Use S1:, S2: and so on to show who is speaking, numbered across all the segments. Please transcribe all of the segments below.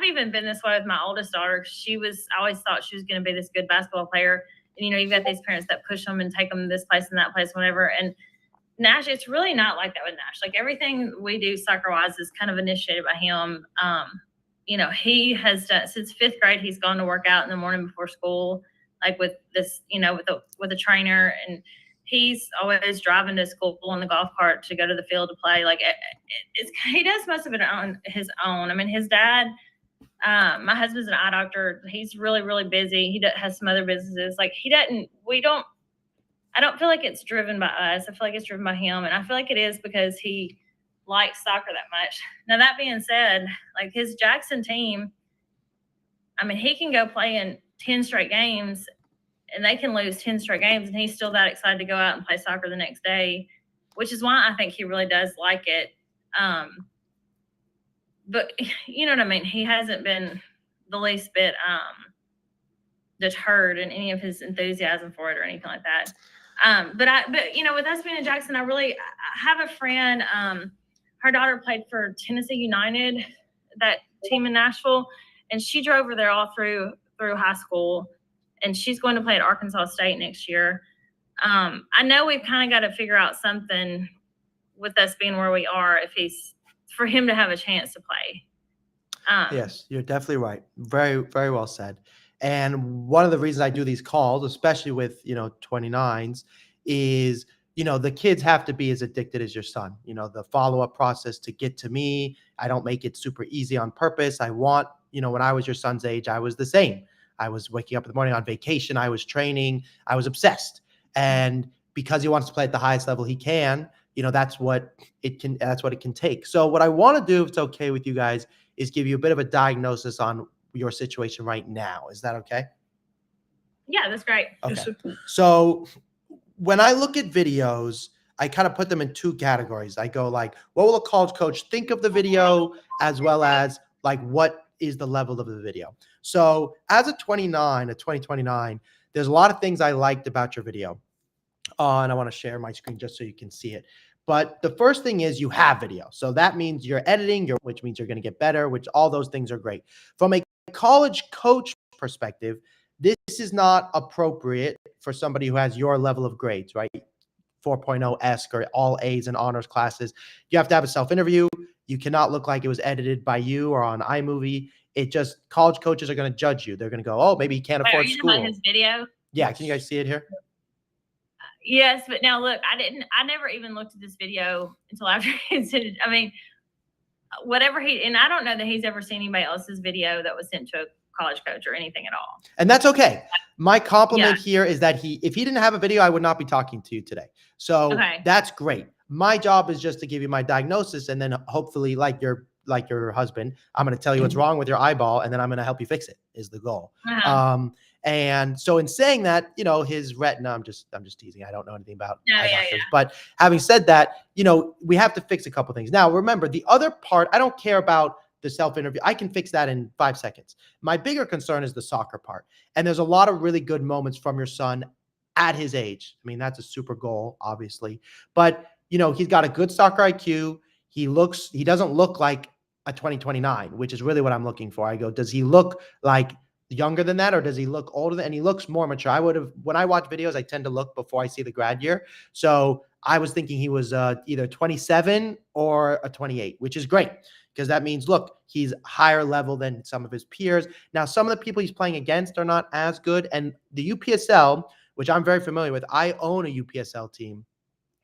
S1: even been this way with my oldest daughter. I always thought she was going to be this good basketball player. And, you've got these parents that push them and take them this place and that place, whatever. And Nash, it's really not like that with Nash. Like, everything we do soccer-wise is kind of initiated by him. He has done since 5th grade. He's gone to work out in the morning before school, like with this, with a trainer, and he's always driving to school on the golf cart to go to the field to play. Like, he does most of it on his own. I mean, his dad, my husband's an eye doctor. He's really, really busy. He has some other businesses. Like, I don't feel like it's driven by us. I feel like it's driven by him. And I feel like it is because he likes soccer that much. Now, that being said, like, his Jackson team, I mean, he can go play in 10 straight games and they can lose 10 straight games, and he's still that excited to go out and play soccer the next day, which is why I think he really does like it. But you know what I mean? He hasn't been the least bit deterred in any of his enthusiasm for it or anything like that. But with us being in Jackson, I have a friend, her daughter played for Tennessee United, that team in Nashville, and she drove her there all through high school, and she's going to play at Arkansas State next year. I know we've kind of got to figure out something with us being where we are for him to have a chance to play.
S2: Yes, you're definitely right. Very, very well said. And one of the reasons I do these calls, especially with, 29s, is, the kids have to be as addicted as your son. The follow-up process to get to me, I don't make it super easy on purpose. I want, when I was your son's age, I was the same. I was waking up in the morning on vacation. I was training. I was obsessed. And because he wants to play at the highest level he can, that's what it can take. So what I want to do, if it's okay with you guys, is give you a bit of a diagnosis on your situation right now. Is that okay?
S1: Yeah, that's great.
S2: Okay. So when I look at videos, I kind of put them in 2 categories. I go like, what will a college coach think of the video, as well as like, what is the level of the video? So as a 2029, there's a lot of things I liked about your video. And I want to share my screen just so you can see it. But the first thing is you have video. So that means you're editing, which means you're going to get better, which all those things are great. From a college coach perspective, this is not appropriate for somebody who has your level of grades, right? 4.0-esque or all A's in honors classes. You have to have a self-interview. You cannot look like it was edited by you or on iMovie. College coaches are going to judge you. They're going to go, oh, maybe he can't afford school.
S1: Are you talking about his video?
S2: Yeah. Can you guys see it here?
S1: Yes, but now look, I never even looked at this video until after he sent it. I mean, and I don't know that he's ever seen anybody else's video that was sent to a college coach or anything at all.
S2: And that's okay. My compliment here is that if he didn't have a video, I would not be talking to you today. So That's great. My job is just to give you my diagnosis, and then hopefully, like your husband, I'm going to tell you what's wrong with your eyeball, and then I'm going to help you fix it, is the goal. And so in saying that, his retina, I'm just teasing. I don't know anything about eye doctors. But having said that, we have to fix a couple things. Now, remember, the other part, I don't care about the self-interview. I can fix that in 5 seconds. My bigger concern is the soccer part. And there's a lot of really good moments from your son at his age. I mean, that's a super goal, obviously. But, he's got a good soccer IQ. He doesn't look like a 2029, which is really what I'm looking for. I go, does he look like younger than that, or does he look older and he looks more mature? When I watch videos, I tend to look before I see the grad year. So I was thinking he was either 27 or a 28, which is great, because that means, look, he's higher level than some of his peers. Now, some of the people he's playing against are not as good. And the UPSL, which I'm very familiar with, I own a UPSL team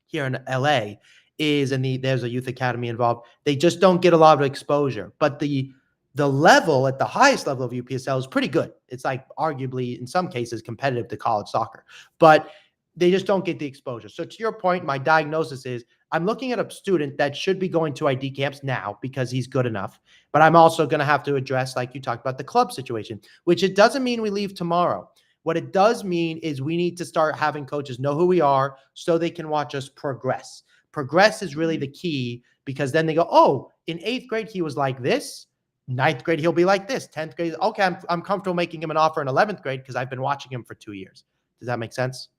S2: here in LA, there's a youth academy involved. They just don't get a lot of exposure. But the level at the highest level of UPSL is pretty good. It's like arguably in some cases competitive to college soccer, but they just don't get the exposure. So to your point, my diagnosis is I'm looking at a student that should be going to ID camps now because he's good enough, but I'm also going to have to address, like you talked about, the club situation, which it doesn't mean we leave tomorrow. What it does mean is we need to start having coaches know who we are so they can watch us progress. Progress is really the key, because then they go, oh, in 8th grade, he was like this. 9th grade, he'll be like this. 10th grade, okay, I'm comfortable making him an offer in 11th grade because I've been watching him for 2 years. Does that make sense?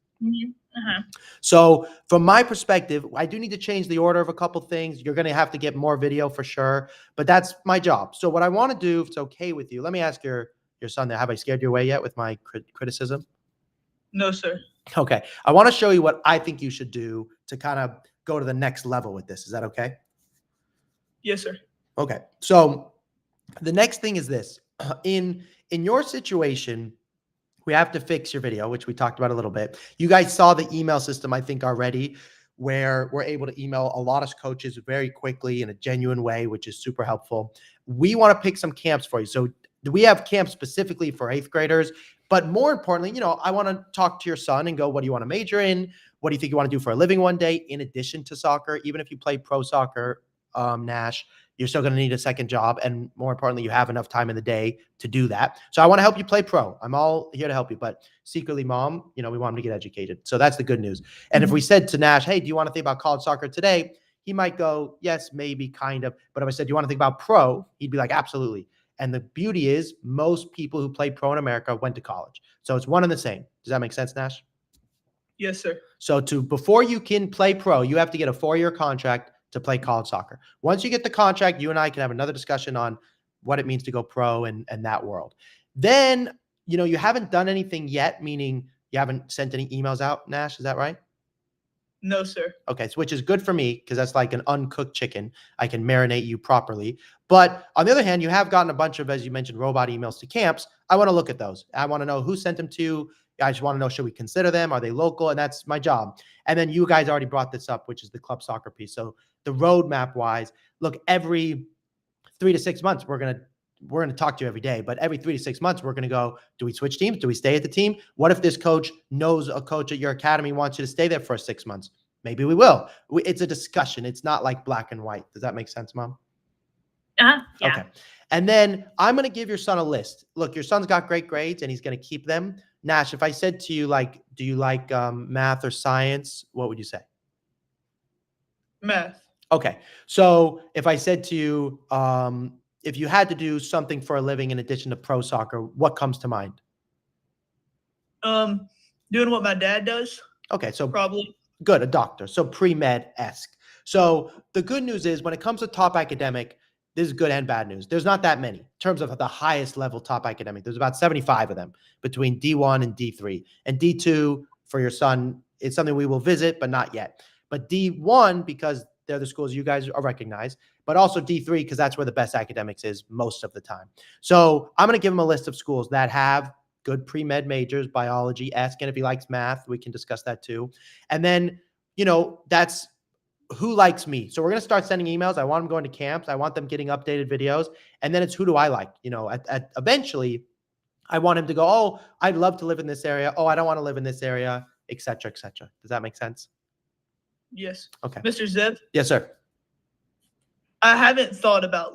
S2: So from my perspective, I do need to change the order of a couple things. You're going to have to get more video for sure, but that's my job. So what I want to do, if it's okay with you, let me ask your son there. Have I scared you away yet with my criticism?
S3: No, sir.
S2: Okay. I want to show you what I think you should do to kind of go to the next level with this. Is that okay?
S3: Yes, sir.
S2: Okay. So the next thing is this. In your situation, we have to fix your video, which we talked about a little bit. You guys saw the email system, I think, already, where we're able to email a lot of coaches very quickly in a genuine way, which is super helpful. We want to pick some camps for you. So we have camps specifically for 8th graders. But more importantly, I want to talk to your son and go, what do you want to major in? What do you think you want to do for a living one day in addition to soccer? Even if you play pro soccer, Nash, you're still going to need a second job. And more importantly, you have enough time in the day to do that. So I want to help you play pro. I'm all here to help you. But secretly, Mom, we want him to get educated. So that's the good news. And if we said to Nash, hey, do you want to think about college soccer today? He might go, yes, maybe, kind of. But if I said, do you want to think about pro? He'd be like, absolutely. And the beauty is most people who play pro in America went to college. So it's one and the same. Does that make sense, Nash?
S3: Yes, sir.
S2: So before you can play pro, you have to get a 4-year contract to play college soccer. Once you get the contract, you and I can have another discussion on what it means to go pro and that world. Then, you haven't done anything yet, meaning you haven't sent any emails out, Nash. Is that right?
S3: No, sir.
S2: Okay, so which is good for me because that's like an uncooked chicken. I can marinate you properly. But on the other hand, you have gotten a bunch of, as you mentioned, robot emails to camps. I want to look at those. I want to know who sent them to. I just want to know, should we consider them? Are they local? And that's my job. And then you guys already brought this up, which is the club soccer piece. So the roadmap wise, look, every 3 to 6 months, we're going to talk to you every day, but every 3 to 6 months, we're going to go, do we switch teams? Do we stay at the team? What if this coach knows a coach at your academy wants you to stay there for 6 months? Maybe we will. It's a discussion. It's not like black and white. Does that make sense, Mom?
S1: Yeah.
S2: Okay. And then I'm going to give your son a list. Look, your son's got great grades and he's going to keep them. Nash, if I said to you, do you like math or science? What would you say?
S3: Math.
S2: Okay. So if I said to you, if you had to do something for a living in addition to pro soccer, what comes to mind?
S3: Doing what my dad does.
S2: Okay. So
S3: probably.
S2: Good. A doctor. So pre-med-esque. So the good news is when it comes to top academic, this is good and bad news. There's not that many in terms of the highest level top academic. There's about 75 of them between D1 and D3. And D2 for your son is something we will visit, but not yet. But D1, because they're the schools you guys are recognized, but also D3 because that's where the best academics is most of the time. So I'm going to give him a list of schools that have good pre-med majors, biology, ask, and if he likes math, we can discuss that too. And then, that's who likes me. So we're going to start sending emails. I want them going to camps. I want them getting updated videos. And then it's who do I like? Eventually I want him to go, oh, I'd love to live in this area. Oh, I don't want to live in this area, et cetera, et cetera. Does that make sense?
S3: Yes.
S2: Okay.
S3: Mr. Zev?
S2: Yes, sir.
S3: I haven't thought about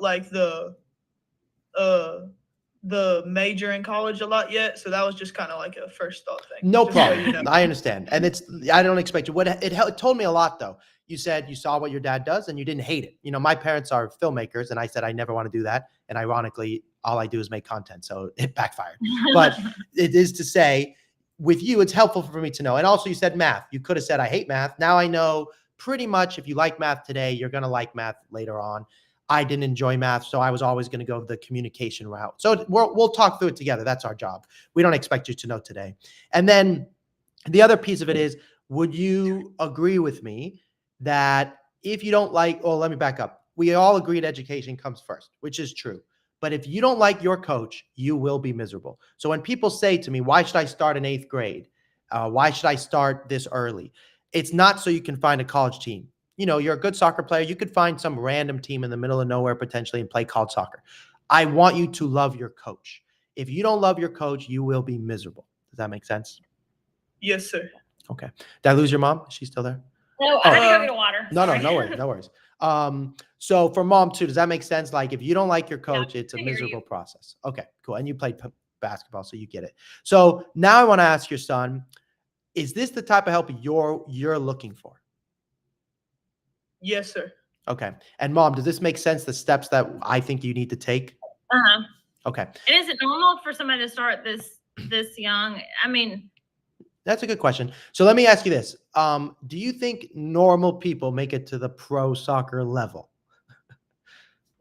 S3: the major in college a lot yet, so that was just kind of like a first thought thing.
S2: No problem. I understand. And I don't expect you. It told me a lot though. You said you saw what your dad does and you didn't hate it. My parents are filmmakers and I said, I never want to do that. And ironically, all I do is make content. So it backfired. But it is to say with you, it's helpful for me to know. And also you said math. You could have said, I hate math. Now I know pretty much if you like math today, you're going to like math later on. I didn't enjoy math, so I was always going to go the communication route. So we'll talk through it together. That's our job. We don't expect you to know today. And then the other piece of it is, would you agree with me that if you don't like, well, let me back up. We all agreed education comes first, which is true. But if you don't like your coach, you will be miserable. So when people say to me, why should I start in 8th grade? Why should I start this early? It's not so you can find a college team. You're a good soccer player. You could find some random team in the middle of nowhere potentially and play college soccer. I want you to love your coach. If you don't love your coach, you will be miserable. Does that make sense?
S3: Yes, sir.
S2: Okay. Did I lose your mom? Is she still there?
S1: No, I had to go get water.
S2: No worries. No worries. So for mom too, does that make sense? Like if you don't like your coach, it's a miserable process. Okay, cool. And you played basketball, so you get it. So now I want to ask your son, is this the type of help you're looking for?
S3: Yes, sir.
S2: Okay. And mom, does this make sense? The steps that I think you need to take?
S1: Uh-huh.
S2: Okay.
S1: And is it normal for somebody to start this young? I mean,
S2: That's a good question. So let me ask you this. Do you think normal people make it to the pro soccer level?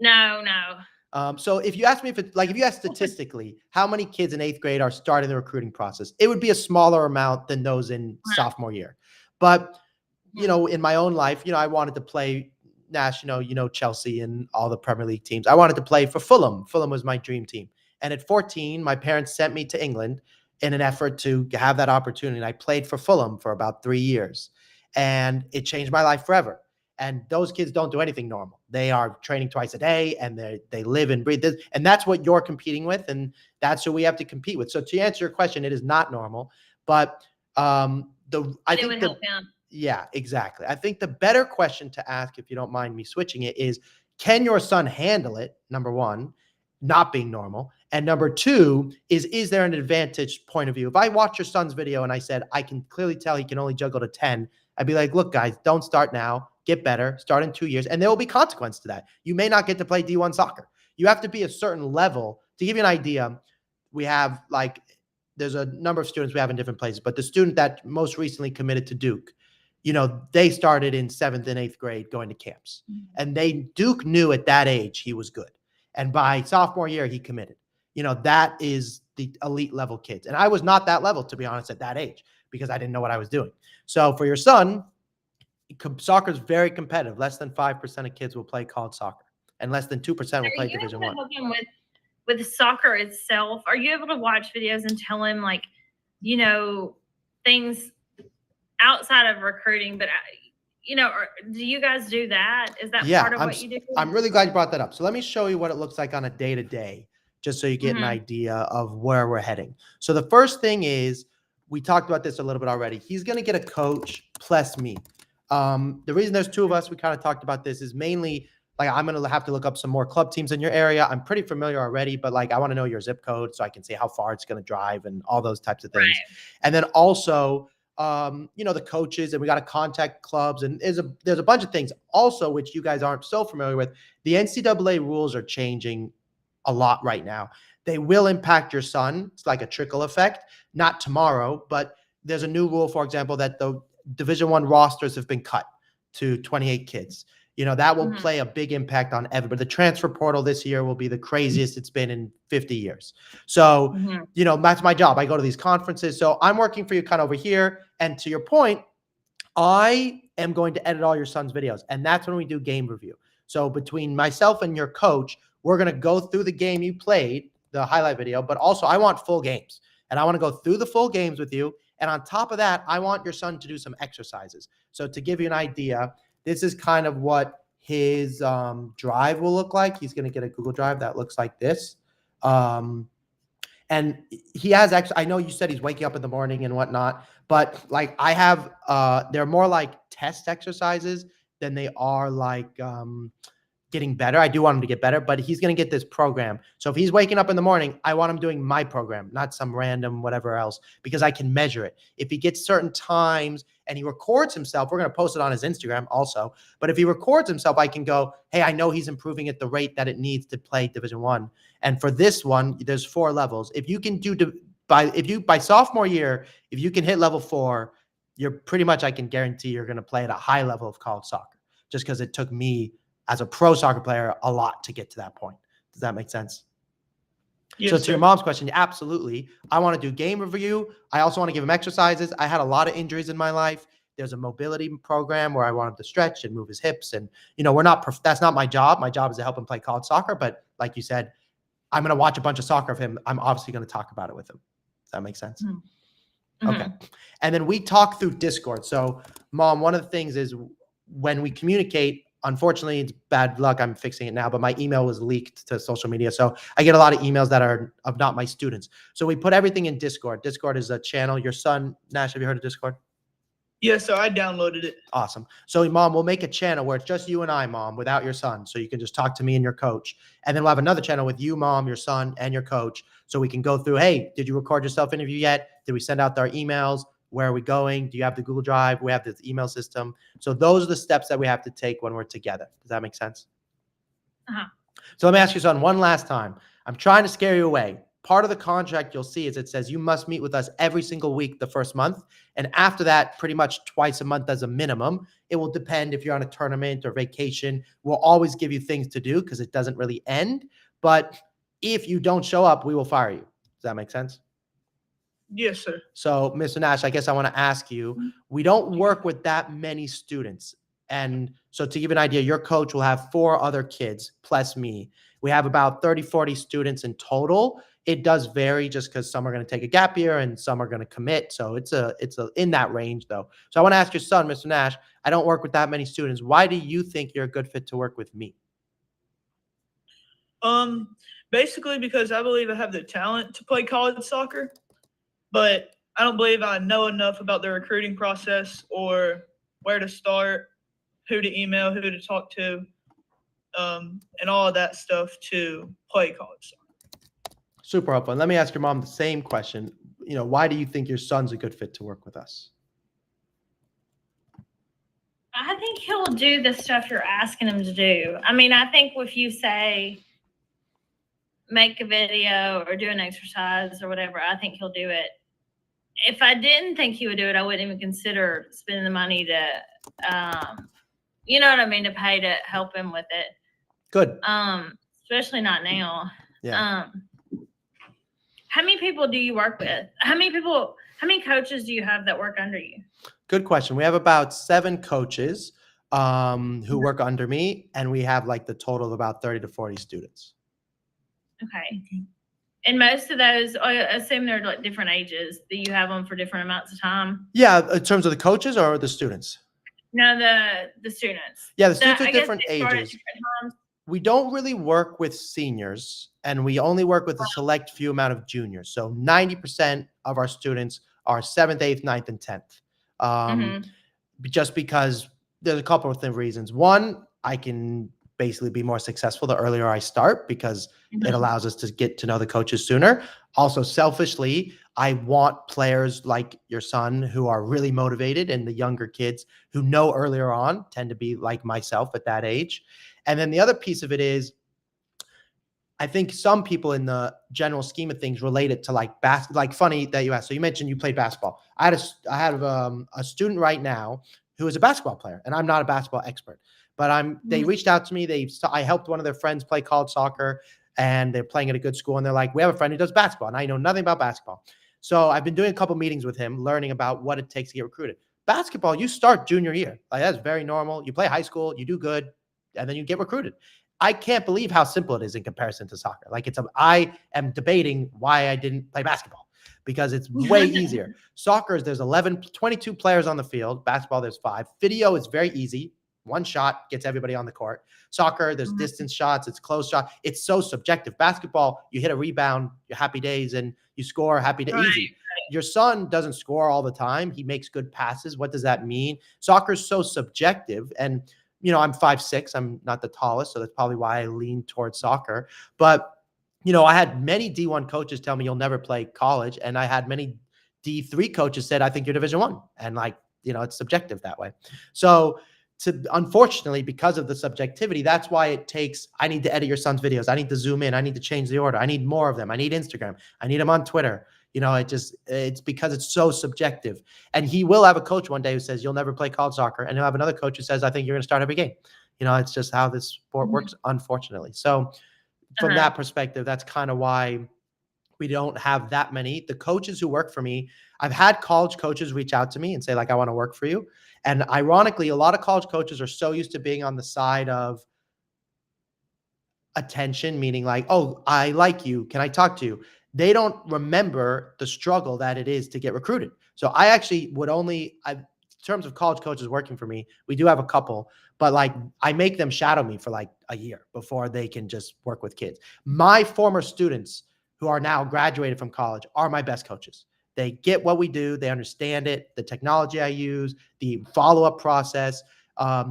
S1: No, no.
S2: So if you ask me if you ask statistically how many kids in 8th grade are starting the recruiting process, it would be a smaller amount than those in sophomore year. But, in my own life, I wanted to play national, Chelsea and all the Premier League teams. I wanted to play for Fulham. Fulham was my dream team. And at 14, my parents sent me to England in an effort to have that opportunity. I played for Fulham for about 3 years, and it changed my life forever. And those kids don't do anything normal. They are training twice a day, and they live and breathe this. And that's what you're competing with, and that's who we have to compete with. So to answer your question, it is not normal. But I think yeah, exactly. I think the better question to ask, if you don't mind me switching it, is can your son handle it? Number one, not being normal. And number two is there an advantage point of view? If I watch your son's video and I said, I can clearly tell he can only juggle to 10, I'd be like, look, guys, don't start now. Get better. Start in 2 years. And there will be consequence to that. You may not get to play D1 soccer. You have to be a certain level. To give you an idea, we have there's a number of students we have in different places, but the student that most recently committed to Duke, they started in 7th and 8th grade going to camps. And Duke knew at that age he was good. And by sophomore year, he committed. That is the elite level kids. And I was not that level, to be honest, at that age, because I didn't know what I was doing. So for your son, soccer is very competitive. Less than 5% of kids will play college soccer, and less than 2% will play Division I.
S1: With soccer itself, are you able to watch videos and tell him things outside of recruiting? But do you guys do that? Is that part of what you do?
S2: I'm really glad you brought that up. So let me show you what it looks like on a day-to-day, just so you get an idea of where we're heading. So the first thing is, we talked about this a little bit already. He's going to get a coach plus me. The reason there's 2 of us, we kind of talked about this, is mainly I'm going to have to look up some more club teams in your area. I'm pretty familiar already, but I want to know your zip code so I can see how far it's going to drive and all those types of things. Right. And then also, the coaches, and we got to contact clubs, and there's a bunch of things also, which you guys aren't so familiar with. The NCAA rules are changing a lot right now. They will impact your son. It's like a trickle effect, not tomorrow, but there's a new rule, for example, that the Division I rosters have been cut to 28 kids. That will play a big impact on everybody. The transfer portal this year will be the craziest it's been in 50 years. So, that's my job. I go to these conferences. So I'm working for you kind of over here. And to your point, I am going to edit all your son's videos. And that's when we do game review. So between myself and your coach, we're going to go through the game you played, the highlight video, but also I want full games. And I want to go through the full games with you. And on top of that, I want your son to do some exercises. So to give you an idea, this is kind of what his drive will look like. He's going to get a Google Drive that looks like this. And he has I know you said he's waking up in the morning and whatnot, but I have, they're more like test exercises than they are getting better. I do want him to get better, but he's going to get this program. So if he's waking up in the morning, I want him doing my program, not some random whatever else, because I can measure it. If he gets certain times and he records himself, we're going to post it on his Instagram also. But if he records himself, I can go, hey, I know he's improving at the rate that it needs to play Division I. And for this one, there's 4 levels. If you can by sophomore year, if you can hit level 4, you're pretty much, I can guarantee you're going to play at a high level of college soccer, just because it took me as a pro soccer player a lot to get to that point. Does that make sense? Yes, so to your mom's question, absolutely. I want to do game review. I also want to give him exercises. I had a lot of injuries in my life. There's a mobility program where I want him to stretch and move his hips. And, that's not my job. My job is to help him play college soccer. But like you said, I'm going to watch a bunch of soccer of him. I'm obviously going to talk about it with him. Does that make sense? Mm-hmm. Okay. And then we talk through Discord. So Mom, one of the things is when we communicate, unfortunately, it's bad luck. I'm fixing it now, but my email was leaked to social media. So I get a lot of emails that are of not my students. So we put everything in Discord. Discord is a channel. Your son, Nash, have you heard of Discord?
S3: Yeah, so I downloaded it.
S2: Awesome. So Mom, we'll make a channel where it's just you and I, Mom, without your son. So you can just talk to me and your coach. And then we'll have another channel with you, Mom, your son, and your coach. So we can go through, hey, did you record your self-interview yet? Did we send out our emails? Where are we going? Do you have the Google Drive? We have this email system. So those are the steps that we have to take when we're together. Does that make sense? Uh-huh. So let me ask you, son, one last time. I'm trying to scare you away. part of the contract you'll see is it says you must meet with us every single week the first month. And after that, pretty much twice a month as a minimum. It will depend if you're on a tournament or vacation. We'll always give you things to do because it doesn't really end. But if you don't show up, we will fire you. Does that make sense?
S3: Yes, sir.
S2: So, Mr. Nash, I guess I want to ask you, we don't work with that many students. And so to give you an idea, your coach will have 4 other kids plus me. We have about 30, 40 students in total. It does vary just because some are going to take a gap year and some are going to commit. So it's in that range though. So I want to ask your son, Mr. Nash, I don't work with that many students. Why do you think you're a good fit to work with me?
S3: Basically because I believe I have the talent to play college soccer, but I don't believe I know enough about the recruiting process or where to start, who to email, who to talk to, and all of that stuff to play college soccer.
S2: Super helpful. And let me ask your mom the same question. Why do you think your son's a good fit to work with us?
S1: I think he'll do the stuff you're asking him to do. I mean, I think if you say make a video or do an exercise or whatever, I think he'll do it. If I didn't think he would do it, I wouldn't even consider spending the money to, you know what I mean, to pay to help him with it.
S2: Good.
S1: Especially not now.
S2: Yeah.
S1: How many people do you work with? How many coaches do you have that work under you?
S2: Good question. We have about 7 coaches who work under me, and we have like the total of about 30 to 40 students.
S1: Okay. And most of those, I assume they're like different ages, that you have them for different amounts of time?
S2: Yeah, in terms of the coaches or the students?
S1: No, the students.
S2: Yeah, the students are different ages.
S1: Different
S2: we don't really work with seniors, and we only work with a select few amount of juniors. So 90% of our students are 7th, 8th, 9th, and 10th. Just because there's a couple of reasons. One, I can basically be more successful the earlier I start because it allows us to get to know the coaches sooner. Also, selfishly, I want players like your son who are really motivated, and the younger kids who know earlier on tend to be like myself at that age. And then the other piece of it is, I think some people in the general scheme of things relate it to like funny that you asked. So you mentioned you played basketball. I have a student right now who is a basketball player, and I'm not a basketball expert, but they reached out to me. I helped one of their friends play college soccer, and they're playing at a good school. And they're like, we have a friend who does basketball, and I know nothing about basketball. So I've been doing a couple meetings with him, learning about what it takes to get recruited. Basketball, you start junior year. Like, that's very normal. You play high school, you do good, and then you get recruited. I can't believe how simple it is in comparison to soccer. Like I am debating why I didn't play basketball because it's way easier. Soccer, there's 22 players on the field. Basketball, there's 5. Video is very easy. One shot gets everybody on the court. Soccer, there's distance shots. It's close shot. It's so subjective. Basketball, you hit a rebound, you're happy days, and you score, happy day, easy. Your son doesn't score all the time. He makes good passes. What does that mean? Soccer is so subjective. And I'm 5'6". I'm not the tallest, so that's probably why I lean towards soccer. But, I had many D1 coaches tell me you'll never play college. And I had many D3 coaches said, I think you're Division I. And it's subjective that way. So unfortunately, because of the subjectivity, that's why I need to edit your son's videos. I need to zoom in. I need to change the order. I need more of them. I need Instagram. I need them on Twitter. It's because it's so subjective. And he will have a coach one day who says, you'll never play college soccer. And he'll have another coach who says, I think you're going to start every game. It's just how this sport works, unfortunately. So from that perspective, that's kind of why we don't have that many. The coaches who work for me, I've had college coaches reach out to me and say, I want to work for you. And ironically, a lot of college coaches are so used to being on the side of attention, meaning oh, I like you. Can I talk to you? They don't remember the struggle that it is to get recruited. So I actually would in terms of college coaches working for me, we do have a couple, but I make them shadow me for a year before they can just work with kids. My former students who are now graduated from college are my best coaches. They get what we do. They understand it, the technology I use, the follow-up process.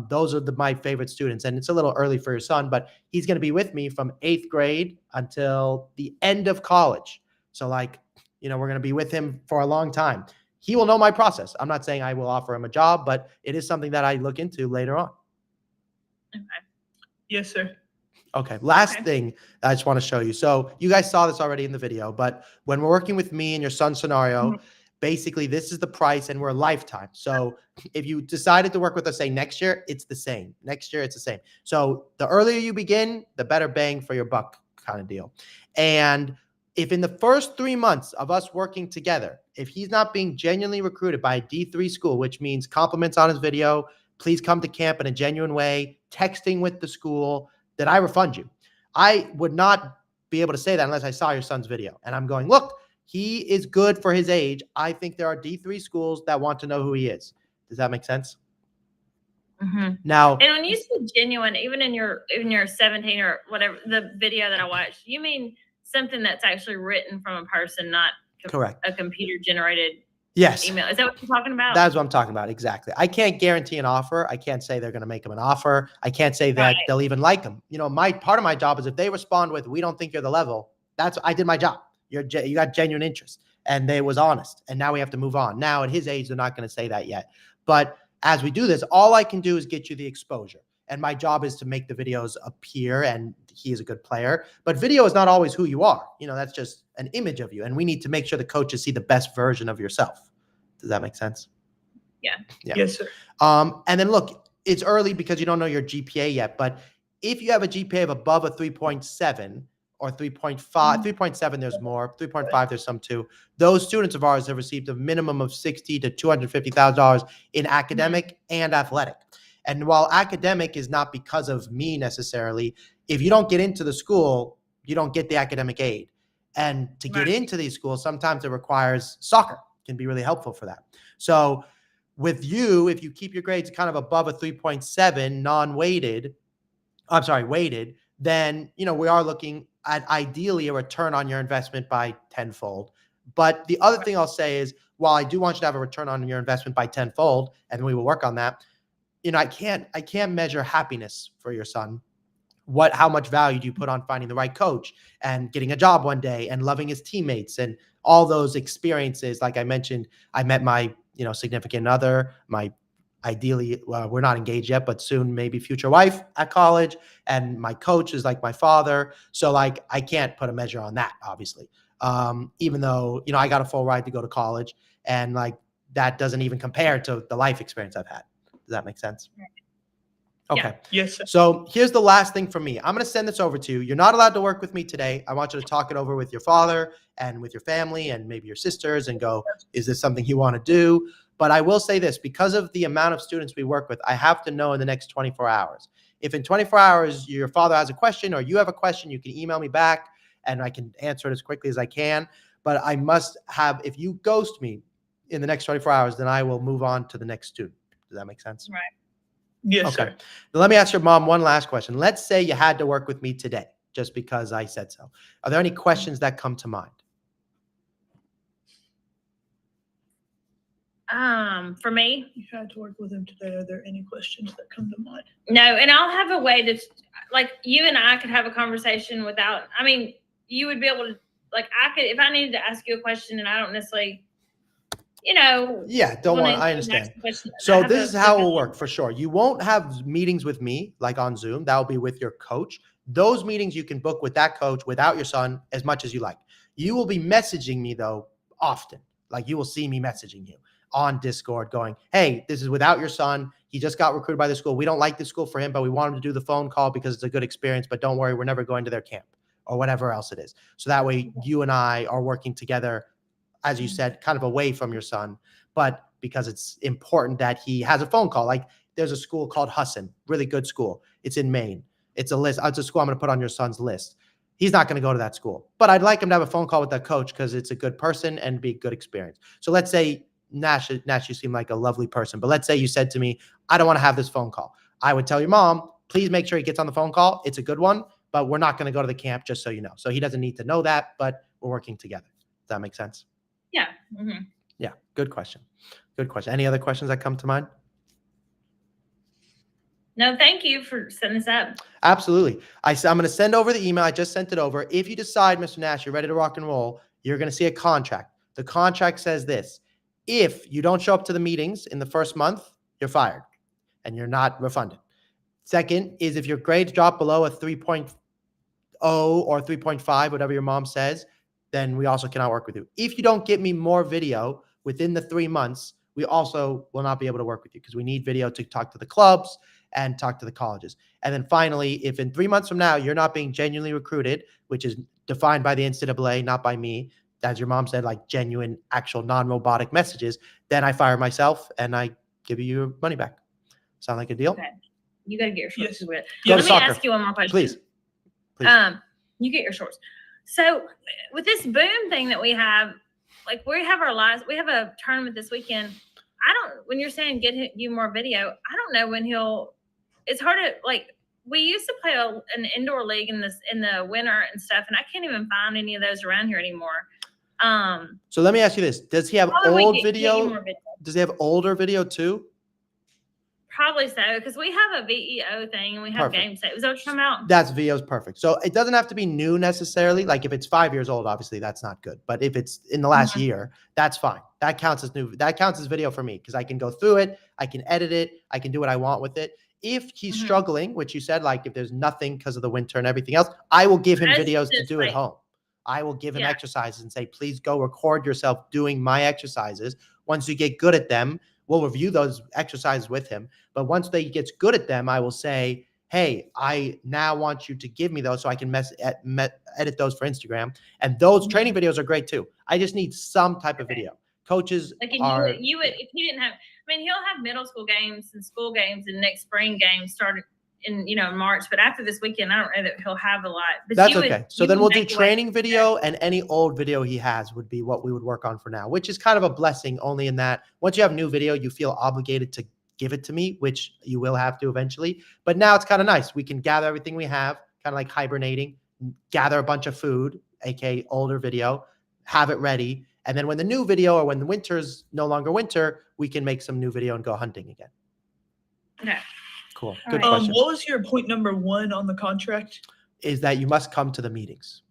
S2: Those are my favorite students. And it's a little early for your son, but he's going to be with me from 8th grade until the end of college. So we're going to be with him for a long time. He will know my process. I'm not saying I will offer him a job, but it is something that I look into later on.
S1: Okay.
S3: Yes, sir.
S2: Okay. Last thing I just want to show you. So you guys saw this already in the video, but when we're working with me in your son's scenario, basically this is the price and we're lifetime. So if you decided to work with us, say next year, it's the same. Next year, it's the same. So the earlier you begin, the better bang for your buck kind of deal. And if in the first 3 months of us working together, if he's not being genuinely recruited by a D3 school, which means compliments on his video, please come to camp in a genuine way, texting with the school, that I refund you. I would not be able to say that unless I saw your son's video. And I'm going, look, he is good for his age. I think there are D3 schools that want to know who he is. Does that make sense? Now,
S1: and when you say genuine, even in your 17 or whatever, the video that I watched, you mean something that's actually written from a person, not
S2: correct,
S1: a computer generated
S2: yes
S1: email. Is that what you're talking about?
S2: That's what I'm talking about. Exactly. I can't guarantee an offer. I can't say they're going to make him an offer. I can't say that they'll even like him. You know, part of my job is if they respond with, we don't think you're the level, I did my job. You got genuine interest and they was honest. And now we have to move on. Now at his age, they're not going to say that yet. But as we do this, all I can do is get you the exposure. And my job is to make the videos appear and he is a good player. But video is not always who you are. You know, that's just an image of you. And we need to make sure the coaches see the best version of yourself. Does that make sense?
S1: Yeah.
S3: Yes, sir.
S2: And then look, it's early because you don't know your GPA yet. But if you have a GPA of above a 3.7 or 3.5, 3.7, there's more, 3.5, there's some too. Those students of ours have received a minimum of $60,000 to $250,000 in academic and athletic. And while academic is not because of me necessarily, if you don't get into the school, you don't get the academic aid. And to get into these schools, sometimes it requires soccer. Can be really helpful for that. So with you, if you keep your grades kind of above a 3.7 weighted, then, you know, we are looking at ideally a return on your investment by tenfold. But the other thing I'll say is, while I do want you to have a return on your investment by tenfold, and we will work on that, you know, I can't measure happiness for your son. How much value do you put on finding the right coach and getting a job one day and loving his teammates and all those experiences? Like I mentioned, I met my, you know, significant other, ideally, we're not engaged yet, but soon maybe future wife at college. And my coach is like my father. So like, I can't put a measure on that, obviously. Even though, you know, I got a full ride to go to college and like, that doesn't even compare to the life experience I've had. Does that make sense? Okay.
S3: Yeah. Yes, sir.
S2: So here's the last thing for me. I'm going to send this over to you. You're not allowed to work with me today. I want you to talk it over with your father and with your family and maybe your sisters and go, is this something you want to do? But I will say this, because of the amount of students we work with, I have to know in the next 24 hours. If in 24 hours your father has a question or you have a question, you can email me back and I can answer it as quickly as I can. But I must have, if you ghost me in the next 24 hours, then I will move on to the next student. Does that make sense?
S1: Right.
S3: Yes,
S2: okay.
S3: sir.
S2: Now, let me ask your mom one last question. Let's say you had to work with me today, just because I said so. Are there any questions that come to mind?
S1: For me,
S3: You had to work with him today. Are there any questions that come to mind?
S1: no. And I'll have a way to, like, you and I could have a conversation without, I mean, you would be able to, like, I could, if I needed to ask you a question and I don't necessarily, you know.
S2: Yeah, don't worry. I understand. So this is how it will work for sure. You won't have meetings with me like on Zoom. That will be with your coach. Those meetings you can book with that coach without your son as much as you like. You will be messaging me though often. Like you will see me messaging you on Discord going, hey, this is without your son. He just got recruited by the school. We don't like the school for him, but we want him to do the phone call because it's a good experience. But don't worry, we're never going to their camp or whatever else it is. So that way you and I are working together, as you said, kind of away from your son, but because it's important that he has a phone call. Like there's a school called Husson, really good school. It's in Maine. It's a list. It's a school I'm going to put on your son's list. He's not going to go to that school, but I'd like him to have a phone call with that coach because it's a good person and be a good experience. So let's say Nash, you seem like a lovely person, but let's say you said to me, I don't want to have this phone call. I would tell your mom, please make sure he gets on the phone call. It's a good one, but we're not going to go to the camp, just so you know. So he doesn't need to know that, but we're working together. Does that make sense?
S1: Yeah. Mm-hmm.
S2: Yeah. Good question. Good question. Any other questions that come to mind?
S1: No, thank you for setting this up.
S2: Absolutely. I'm going to send over the email. I just sent it over. If you decide, Mr. Nash, you're ready to rock and roll, you're going to see a contract. The contract says this: if you don't show up to the meetings in the first month, you're fired and you're not refunded. Second is if your grades drop below a 3.0 or 3.5, whatever your mom says, then we also cannot work with you. If you don't get me more video within the 3 months, we also will not be able to work with you because we need video to talk to the clubs and talk to the colleges. And then finally, if in 3 months from now you're not being genuinely recruited, which is defined by the NCAA, not by me, as your mom said, like genuine, actual non-robotic messages, then I fire myself and I give you your money back. Sound like a deal?
S1: Okay. You got to get your shorts.
S3: Yes.
S1: Let
S2: Go to
S1: me
S2: soccer.
S1: ask you one more question.
S2: Please.
S1: You get your shorts. So with this boom thing that we have, like we have a tournament this weekend. When you're saying get you more video, I don't know when it's hard to, like, we used to play an indoor league in the winter and stuff, and I can't even find any of those around here anymore.
S2: So let me ask you this. Does he have old video? Does he have older video too?
S1: Probably so, because we have a VEO thing and we have game state. Is that what you're talking about?
S2: That's VEO's perfect. So it doesn't have to be new necessarily. Like if it's 5 years old, obviously that's not good. But if it's in the last year, that's fine. That counts as new. That counts as video for me because I can go through it. I can edit it. I can do what I want with it. If he's struggling, which you said, like if there's nothing because of the winter and everything else, I will give him videos to do at home. I will give him exercises and say, please go record yourself doing my exercises. Once you get good at them, we'll review those exercises with him. But once he gets good at them, I will say, hey, I now want you to give me those so I can edit those for Instagram. And those training videos are great too. I just need some type of video. Coaches
S1: like if he didn't have, I mean, he'll have middle school games and school games and next spring games started in March. But after this weekend, I don't know that he'll have a lot. But
S2: that's okay. So then we'll do training video, and any old video he has would be what we would work on for now, which is kind of a blessing only in that once you have new video, you feel obligated to give it to me, which you will have to eventually. But now it's kind of nice. We can gather everything we have, kind of like hibernating, gather a bunch of food, aka older video, have it ready. And then when the new video or when the winter's no longer winter, we can make some new video and go hunting again.
S1: Okay.
S2: Cool. Good question.
S3: What was your point number 1 on the contract?
S2: Is that you must come to the meetings.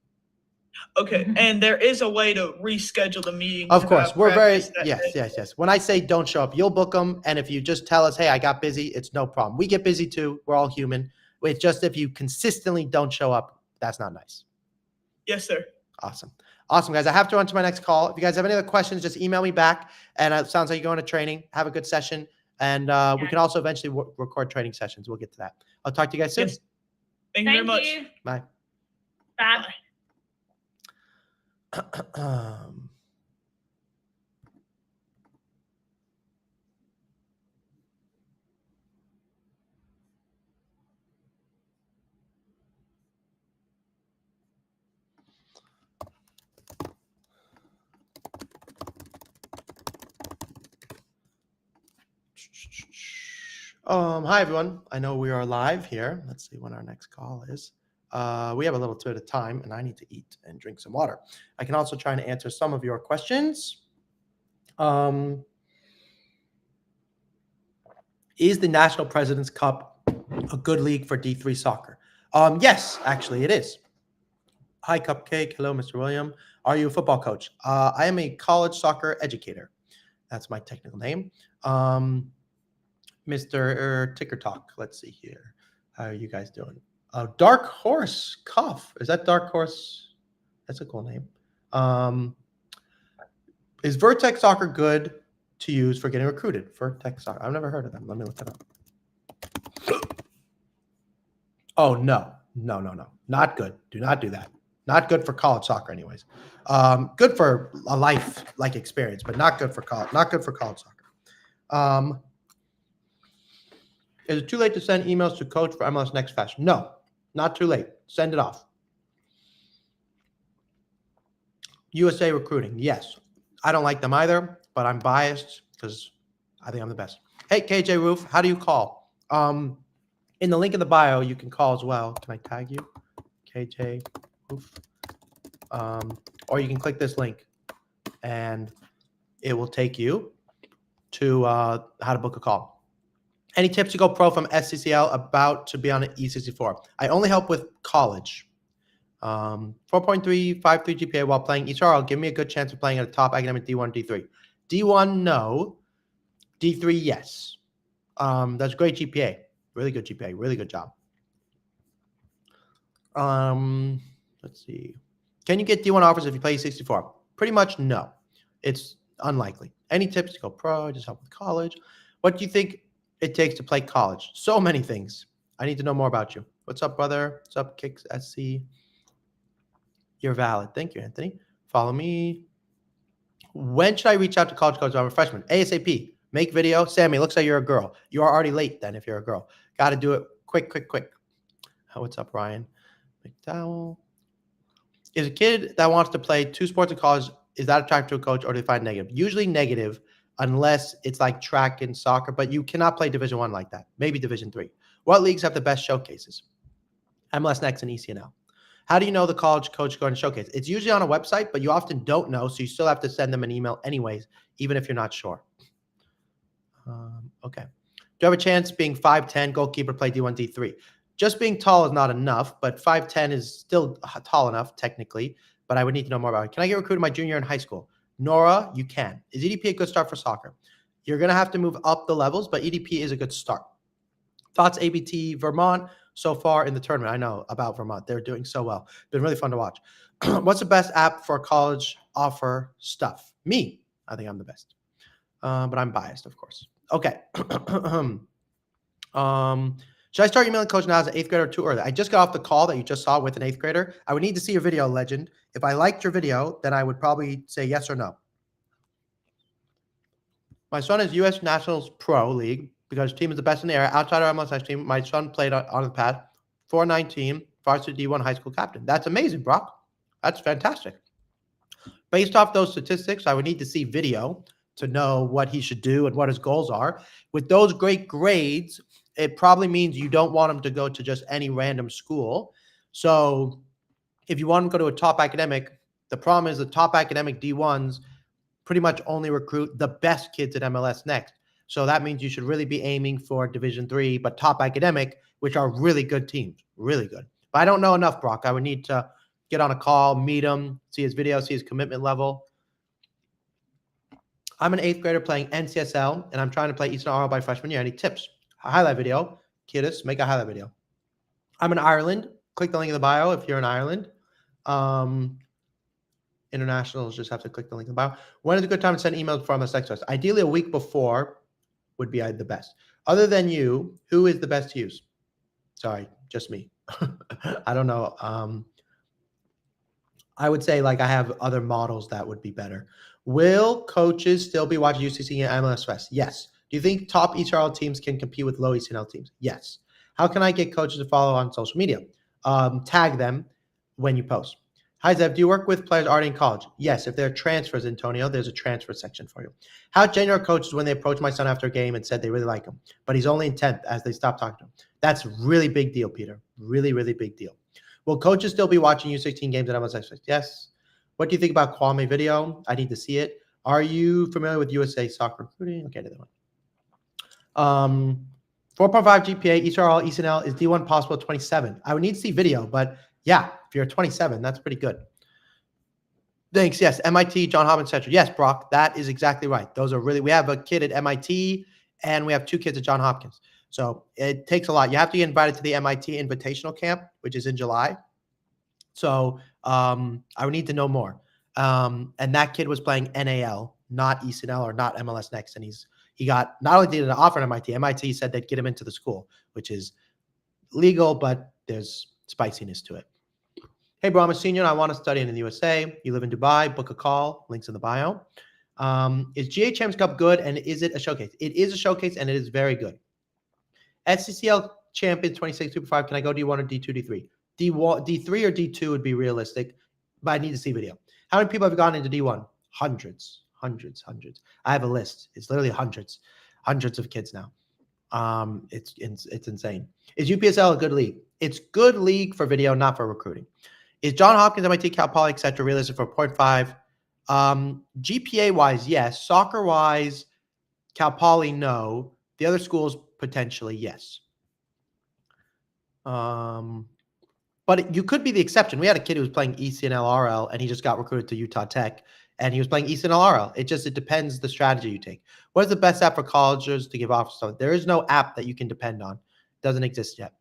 S3: Okay. And there is a way to reschedule the meeting.
S2: Of course. We're very, yes. When I say don't show up, you'll book them. And if you just tell us, hey, I got busy, it's no problem. We get busy too. We're all human. It's just if you consistently don't show up, that's not nice.
S3: Yes, sir.
S2: Awesome. Awesome, guys. I have to run to my next call. If you guys have any other questions, just email me back. And it sounds like you're going to training. Have a good session. And we can also eventually record training sessions. We'll get to that. I'll talk to you guys soon.
S3: Yes. Thank you very much.
S2: Bye.
S1: Bye.
S2: Hi, everyone. I know we are live here. Let's see when our next call is. We have a little bit of time, and I need to eat and drink some water. I can also try and answer some of your questions. Is the National President's Cup a good league for D3 soccer? Yes, actually, it is. Hi, Cupcake. Hello, Mr. William. Are you a football coach? I am a college soccer educator. That's my technical name. Mr. Ticker Talk. Let's see here. How are you guys doing? Dark Horse Cuff. Is that Dark Horse? That's a cool name. Is Vertex Soccer good to use for getting recruited? Vertex Soccer. I've never heard of them. Let me look it up. Oh, no. Not good. Do not do that. Not good for college soccer anyways. Good for a life-like experience, but not good for college. Not good for college soccer. Is it too late to send emails to coach for MLS Next Fest? No, not too late. Send it off. USA Recruiting. Yes. I don't like them either, but I'm biased because I think I'm the best. Hey, KJ Roof, how do you call? In the link in the bio, you can call as well. Can I tag you? KJ Roof. Or you can click this link and it will take you to how to book a call. Any tips to go pro from SCCL about to be on an E64? I only help with college. 4.353 GPA while playing ESRL. Give me a good chance of playing at a top academic D1, D3. D1, no. D3, yes. That's great GPA. Really good GPA. Really good job. Let's see. Can you get D1 offers if you play 64? Pretty much no. It's unlikely. Any tips to go pro? Just help with college. What do you think it takes to play college? So many things. I need to know more about you. What's up, brother? What's up, Kicks SC? You're valid. Thank you, Anthony. Follow me. When should I reach out to college coaches? I'm a freshman. ASAP. Make video. Sammy, looks like you're a girl. You are already late then if you're a girl. Got to do it quick. Oh, what's up, Ryan? McDowell. Is a kid that wants to play 2 sports in college, is that attractive to a coach or do they find negative? Usually negative unless it's like track and soccer, but you cannot play Division 1 like that. Maybe Division 3. What leagues have the best showcases? MLS Next and ECNL. How do you know the college coach is going to showcase? It's usually on a website, but you often don't know, so you still have to send them an email anyways, even if you're not sure. Okay. Do you have a chance being 5'10", goalkeeper, play D1, D3? Just being tall is not enough, but 5'10" is still tall enough, technically, but I would need to know more about it. Can I get recruited my junior year in high school? Nora, you can. Is EDP a good start for soccer? You're going to have to move up the levels, but EDP is a good start. Thoughts, ABT, Vermont, so far in the tournament. I know about Vermont. They're doing so well. Been really fun to watch. What's the best app for college offer stuff? Me. I think I'm the best. But I'm biased, of course. Okay. Should I start emailing coach now as an 8th grader or too early? I just got off the call that you just saw with an 8th grader. I would need to see your video, legend. If I liked your video, then I would probably say yes or no. My son is U.S. Nationals Pro League because his team is the best in the area. Outside our MLS team, my son played on the path. 419, varsity D1 high school captain. That's amazing, Brock. That's fantastic. Based off those statistics, I would need to see video to know what he should do and what his goals are. With those great grades, it probably means you don't want him to go to just any random school. So if you want him to go to a top academic, the problem is the top academic D1s pretty much only recruit the best kids at MLS Next. So that means you should really be aiming for Division 3, but top academic, which are really good teams, really good. But I don't know enough, Brock. I would need to get on a call, meet him, see his video, see his commitment level. I'm an 8th grader playing NCSL, and I'm trying to play Eastern RL by freshman year. Any tips? A highlight video. Kiddos, make a highlight video. I'm in Ireland. Click the link in the bio if you're in Ireland. Internationals just have to click the link in the bio. When is a good time to send emails from a sex test? Ideally, a week before would be the best. Other than you, who is the best to use? Sorry, just me. I don't know. I would say I have other models that would be better. Will coaches still be watching UCC and MLS Fest? Yes. Do you think top ECRL teams can compete with low ECNL teams? Yes. How can I get coaches to follow on social media? Tag them when you post. Hi, Zev. Do you work with players already in college? Yes. If they're transfers, Antonio, there's a transfer section for you. How genuine are coaches when they approach my son after a game and said they really like him, but he's only in 10th as they stop talking to him? That's a really big deal, Peter. Really, really big deal. Will coaches still be watching U16 games at MLS Fest? Yes. What do you think about Kwame video? I need to see it. Are you familiar with USA soccer recruiting? Okay, another one. 4.5 GPA, ECRL, ECNL. Is D1 possible at 27? I would need to see video, but yeah, if you're 27, that's pretty good. Thanks. Yes, MIT, John Hopkins Center. Yes, Brock, that is exactly right. Those are really, we have a kid at MIT and we have 2 kids at John Hopkins. So it takes a lot. You have to get invited to the MIT Invitational Camp, which is in July. So I would need to know more. And that kid was playing NAL, not ECNL or not MLS Next. And he got, not only did it offer at MIT said they'd get him into the school, which is legal, but there's spiciness to it. Hey, bro, I'm a senior and I want to study in the USA. You live in Dubai, book a call. Links in the bio. Is GA Champions Cup good and is it a showcase? It is a showcase and it is very good. SCCL Champions 26 Super 5. Can I go D1 or D2, D3? D3 or D2 would be realistic, but I need to see video. How many people have gone into D1? Hundreds. I have a list. It's literally hundreds of kids now. It's insane. Is UPSL a good league? It's good league for video, not for recruiting. Is John Hopkins, MIT, Cal Poly, etc. realistic for 0.5? GPA wise, yes. Soccer wise, Cal Poly, no. The other schools potentially, yes. But you could be the exception. We had a kid who was playing ECNL RL and he just got recruited to Utah Tech and he was playing ECNL RL. It depends the strategy you take. What is the best app for colleges to give offers? So there is no app that you can depend on. Doesn't exist yet.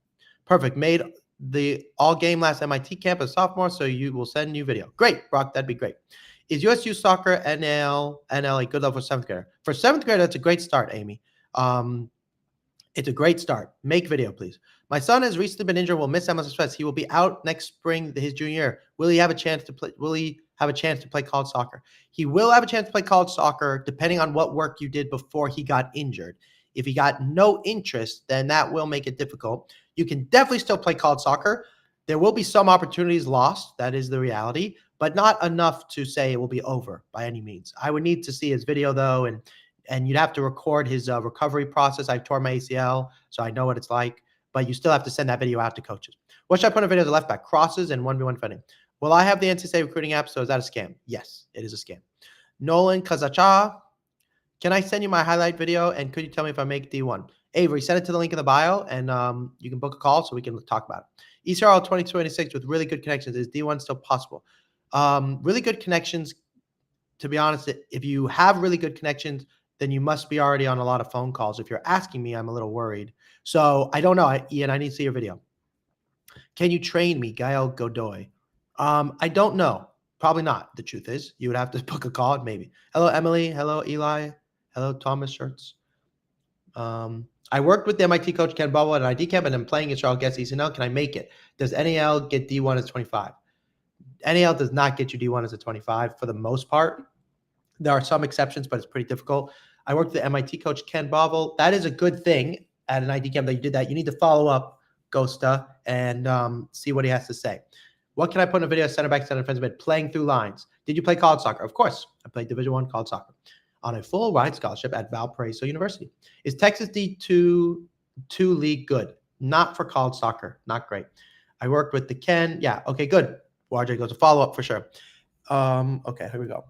S2: Perfect. Made the all game last MIT camp as sophomore, so you will send new video. Great, Brock. That'd be great. Is USU soccer NL a good level for 7th grader? For 7th grader, that's a great start, Amy. It's a great start. Make video, please. My son has recently been injured. Will miss MLS West. He will be out next spring, his junior year. Will he have a chance to play? Will he have a chance to play college soccer? He will have a chance to play college soccer, depending on what work you did before he got injured. If he got no interest, then that will make it difficult. You can definitely still play college soccer. There will be some opportunities lost. That is the reality, but not enough to say it will be over by any means. I would need to see his video though, and you'd have to record his recovery process. I tore my ACL, so I know what it's like, but you still have to send that video out to coaches. What should I put in a video as a left back? Crosses and 1v1 defending. Will I have the NCAA recruiting app? So is that a scam? Yes, it is a scam. Nolan Kazacha, can I send you my highlight video? And could you tell me if I make D1? Avery, send it to the link in the bio, and you can book a call so we can talk about it. ECRL 2026 with really good connections. Is D1 still possible? Really good connections, to be honest, if you have really good connections, then you must be already on a lot of phone calls. If you're asking me, I'm a little worried. So I don't know, Ian, I need to see your video. Can you train me, Gael Godoy? I don't know. Probably not. The truth is, you would have to book a call, maybe. Hello, Emily. Hello, Eli. Hello, Thomas Shirts. I worked with the MIT coach Ken Bubble at an ID camp, and I'm playing Israel against ECNL. Can I make it? Does NAL get D1 as 25? NAL does not get you D1 as a 25 for the most part. There are some exceptions, but it's pretty difficult. I worked with the MIT coach Ken Bobble. That is a good thing at an ID camp that you did that. You need to follow up, Ghosta, and see what he has to say. What can I put in a video? Center back, center defensive mid, playing through lines. Did you play college soccer? Of course. I played Division I college soccer on a full ride scholarship at Valparaiso University. Is Texas D2 league good? Not for college soccer. Not great. I worked with the Ken. Yeah. Okay, good. RJ goes to follow up for sure. Okay, here we go.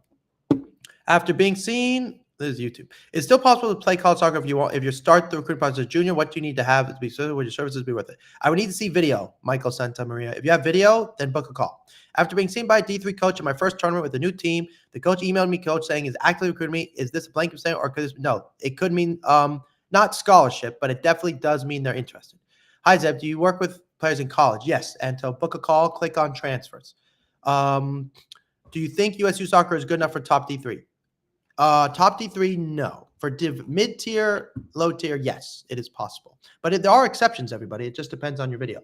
S2: After being seen, this is YouTube. It's still possible to play college soccer if you start the recruiting process as a junior. What do you need to have to be certain? Would your services be worth it? I would need to see video, Michael Santa Maria. If you have video, then book a call. After being seen by a D3 coach in my first tournament with a new team, the coach emailed me, coach, saying is actively recruiting me. Is this a blanket statement or could this? No, it could mean not scholarship, but it definitely does mean they're interested. Hi, Zev. Do you work with players in college? Yes. And to book a call, click on transfers. Do you think USU soccer is good enough for top D3? Top D3, no. For mid-tier, low-tier, yes, it is possible. But there are exceptions, everybody. It just depends on your video.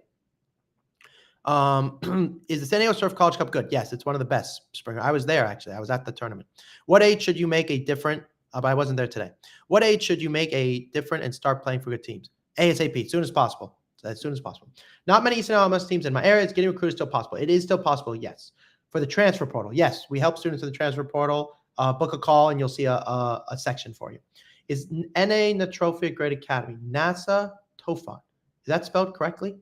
S2: Is the San Diego Surf College Cup good? Yes, it's one of the best. Springer. I was there, actually. I was at the tournament. What age should you make a different but I wasn't there today. What age should you make a different and start playing for good teams? ASAP, soon as possible. As soon as possible. Not many Eastern LMS teams in my area. It's getting recruited still possible. It is still possible, yes. For the transfer portal, yes. We help students in the transfer portal. Book a call and you'll see a section for you. Is NA Natrophy a great academy? NASA Tofan. Is that spelled correctly?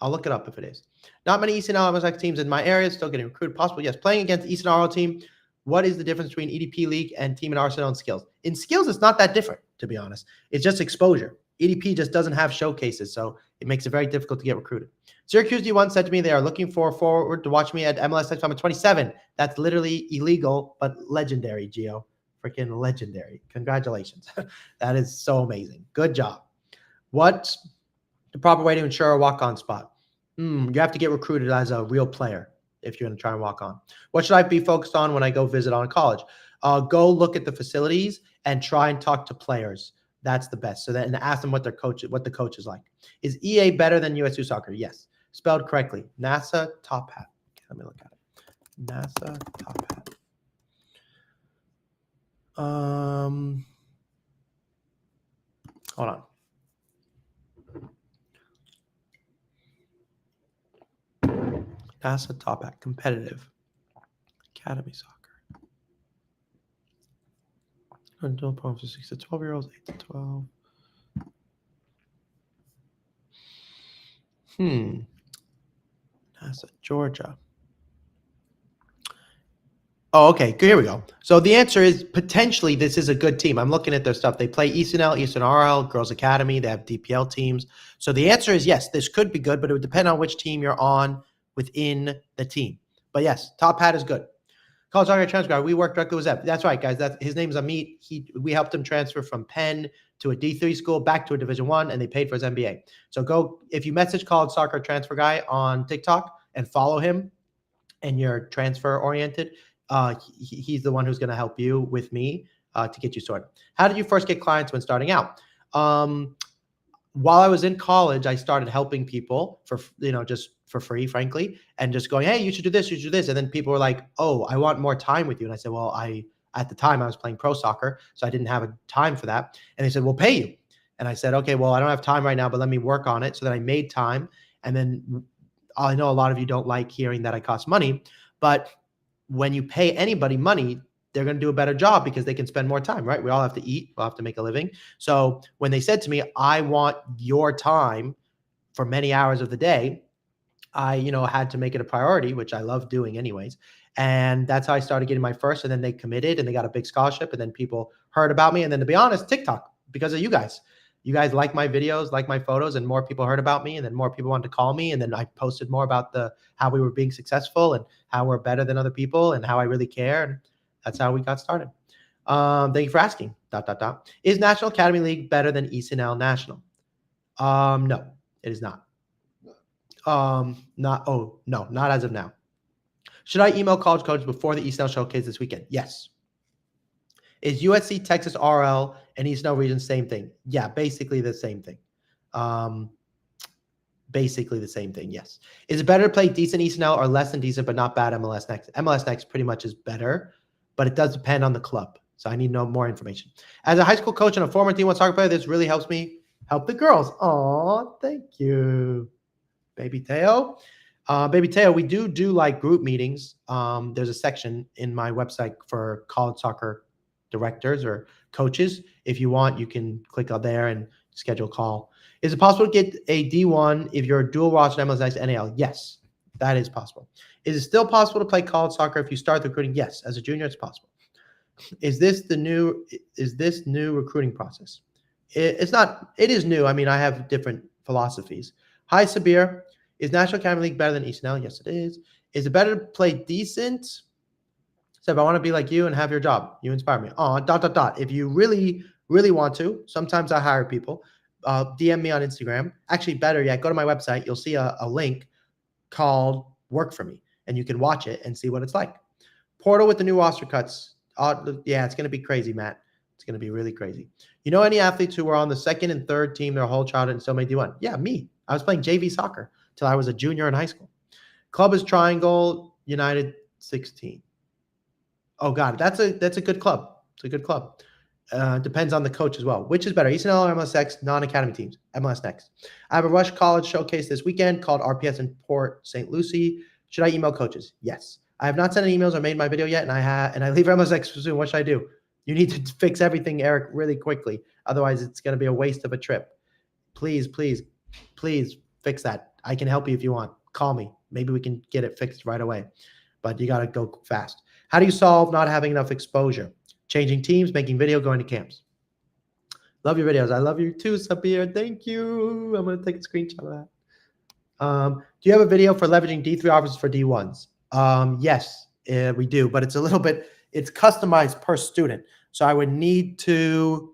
S2: I'll look it up if it is. Not many Eastern LMS teams in my area. Still getting recruited possible. Yes. Playing against Eastern RL team. What is the difference between EDP League and Team and Arsenal in skills? In skills, it's not that different, to be honest. It's just exposure. EDP just doesn't have showcases, so it makes it very difficult to get recruited. Syracuse D1 said to me they are looking for a forward to watch me at MLS next time at 27. That's literally illegal, but legendary, Gio. Freaking legendary. Congratulations. That is so amazing. Good job. What's the proper way to ensure a walk-on spot? You have to get recruited as a real player if you're going to try and walk on. What should I be focused on when I go visit on college? Go look at the facilities and try and talk to players. That's the best. So that and ask them what the coach is like. Is EA better than USU soccer? Yes. Spelled correctly. NASA Top Hat. Okay, let me look at it. NASA Top Hat. Hold on. NASA Top Hat. Competitive. Academy soccer. Adult program for 6 to 12-year-olds, 8 to 12. NASA, Georgia. Oh, okay. Here we go. So the answer is potentially this is a good team. I'm looking at their stuff. They play Eastern L, Eastern RL, Girls Academy. They have DPL teams. So the answer is yes, this could be good, but it would depend on which team you're on within the team. But yes, Top Hat is good. CollegeSoccerGuy transfer guy. We work directly with Zev. That's right, guys. His name is Amit. We helped him transfer from Penn to a D3 school back to a Division I, and they paid for his MBA. So go, if you message College Soccer Transfer Guy on TikTok and follow him, and you're transfer oriented, he's the one who's going to help you with me to get you sorted. How did you first get clients when starting out? While I was in college, I started helping people for, just for free, frankly, and just going, hey, you should do this, you should do this. And then people were like, oh, I want more time with you. And I said, well, at the time I was playing pro soccer, so I didn't have a time for that. And they said, we'll pay you. And I said, okay, well, I don't have time right now, but let me work on it. So then I made time. And then I know a lot of you don't like hearing that I cost money, but when you pay anybody money, they're going to do a better job because they can spend more time, right? We all have to eat. We all have to make a living. So when they said to me, I want your time for many hours of the day, I, had to make it a priority, which I love doing anyways. And that's how I started getting my first. And then they committed and they got a big scholarship. And then people heard about me. And then, to be honest, TikTok, because of you guys. You guys like my videos, like my photos, and more people heard about me, and then more people wanted to call me, and then I posted more about how we were being successful and how we're better than other people and how I really care. And that's how we got started. Thank you for asking. ... Is National Academy League better than ECNL National? No, it is not. Not as of now. Should I email college coaches before the ECNL showcase this weekend? Yes. Is USC, Texas, RL, and ECNL region same thing? Yeah, basically the same thing. Yes. Is it better to play decent ECNL or less than decent but not bad MLS Next? MLS Next pretty much is better, but it does depend on the club. So I need to know more information. As a high school coach and a former D1 soccer player, this really helps me help the girls. Oh, thank you, Baby Teo. Baby Teo, we do like group meetings. There's a section in my website for college soccer directors or coaches. If you want, you can click on there and schedule a call. Is it possible to get a D1 if you're a dual roster MLS Next NAL? Yes, that is possible. Is it still possible to play college soccer if you start the recruiting? Yes, as a junior, it's possible. Is this new recruiting process? It's not. It is new. I mean, I have different philosophies. Hi, Sabir. Is National Academy League better than ECNL? Yes, it is. Is it better to play decent? So if I want to be like you and have your job, you inspire me. If you really, really want to, sometimes I hire people. DM me on Instagram. Actually, better yet, go to my website. You'll see a link called Work For Me, and you can watch it and see what it's like. Portal with the new roster cuts. Yeah, it's going to be crazy, Matt. It's going to be really crazy. You know any athletes who were on the second and third team their whole childhood and still made D1? Yeah, me. I was playing JV soccer till I was a junior in high school. Club is Triangle United 16. Oh, God, that's a good club. It's a good club. Depends on the coach as well. Which is better, ECNL or MLS Next, non-academy teams? MLS Next. I have a Rush College showcase this weekend called RPS in Port St. Lucie. Should I email coaches? Yes. I have not sent any emails or made my video yet, and I leave MLS Next soon. What should I do? You need to fix everything, Eric, really quickly. Otherwise, it's going to be a waste of a trip. Please, please, please fix that. I can help you if you want. Call me. Maybe we can get it fixed right away. But you got to go fast. How do you solve not having enough exposure? Changing teams, making video, going to camps. Love your videos. I love you too, Sabir. Thank you. I'm going to take a screenshot of that. Do you have a video for leveraging D3 offers for D1s? Yes, we do, but it's a little bit, it's customized per student. So I would need to,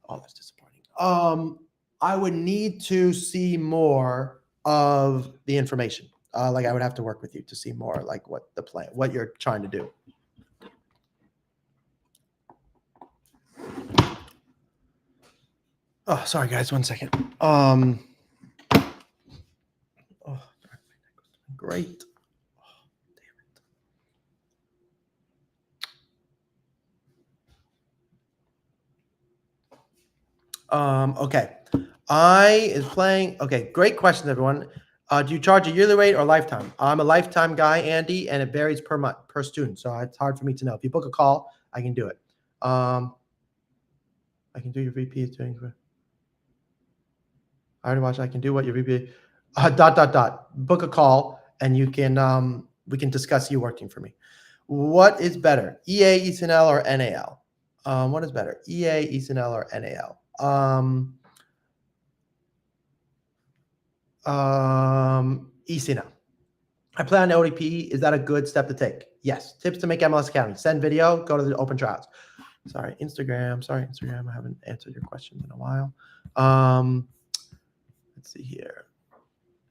S2: that's disappointing. I would need to see more of the information. Like I would have to work with you to see more like what you're trying to do. Oh, sorry guys, 1 second. Great. Okay. Okay, great question, everyone. Do you charge a yearly rate or lifetime? I'm a lifetime guy, Andy, and it varies per month, per student. So it's hard for me to know. If you book a call, I can do it. I can do your VP is doing. I already watched. I can do what your VP. ... Book a call, and you can. We can discuss you working for me. What is better, EA, ECNL, or NAL? What is better, EA, ECNL, or NAL? ECNL. I play on ODP. Is that a good step to take? Yes. Tips to make MLS Academy. Send video. Go to the open trials. Sorry, Instagram. I haven't answered your questions in a while. Let's see here.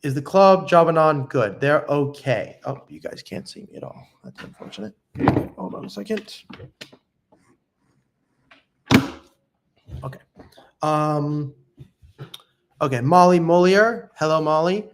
S2: Is the club jobbing on good? They're okay. Oh, you guys can't see me at all. That's unfortunate. Hold on a second. Okay. Okay, Molly Mollier. Hello, Molly.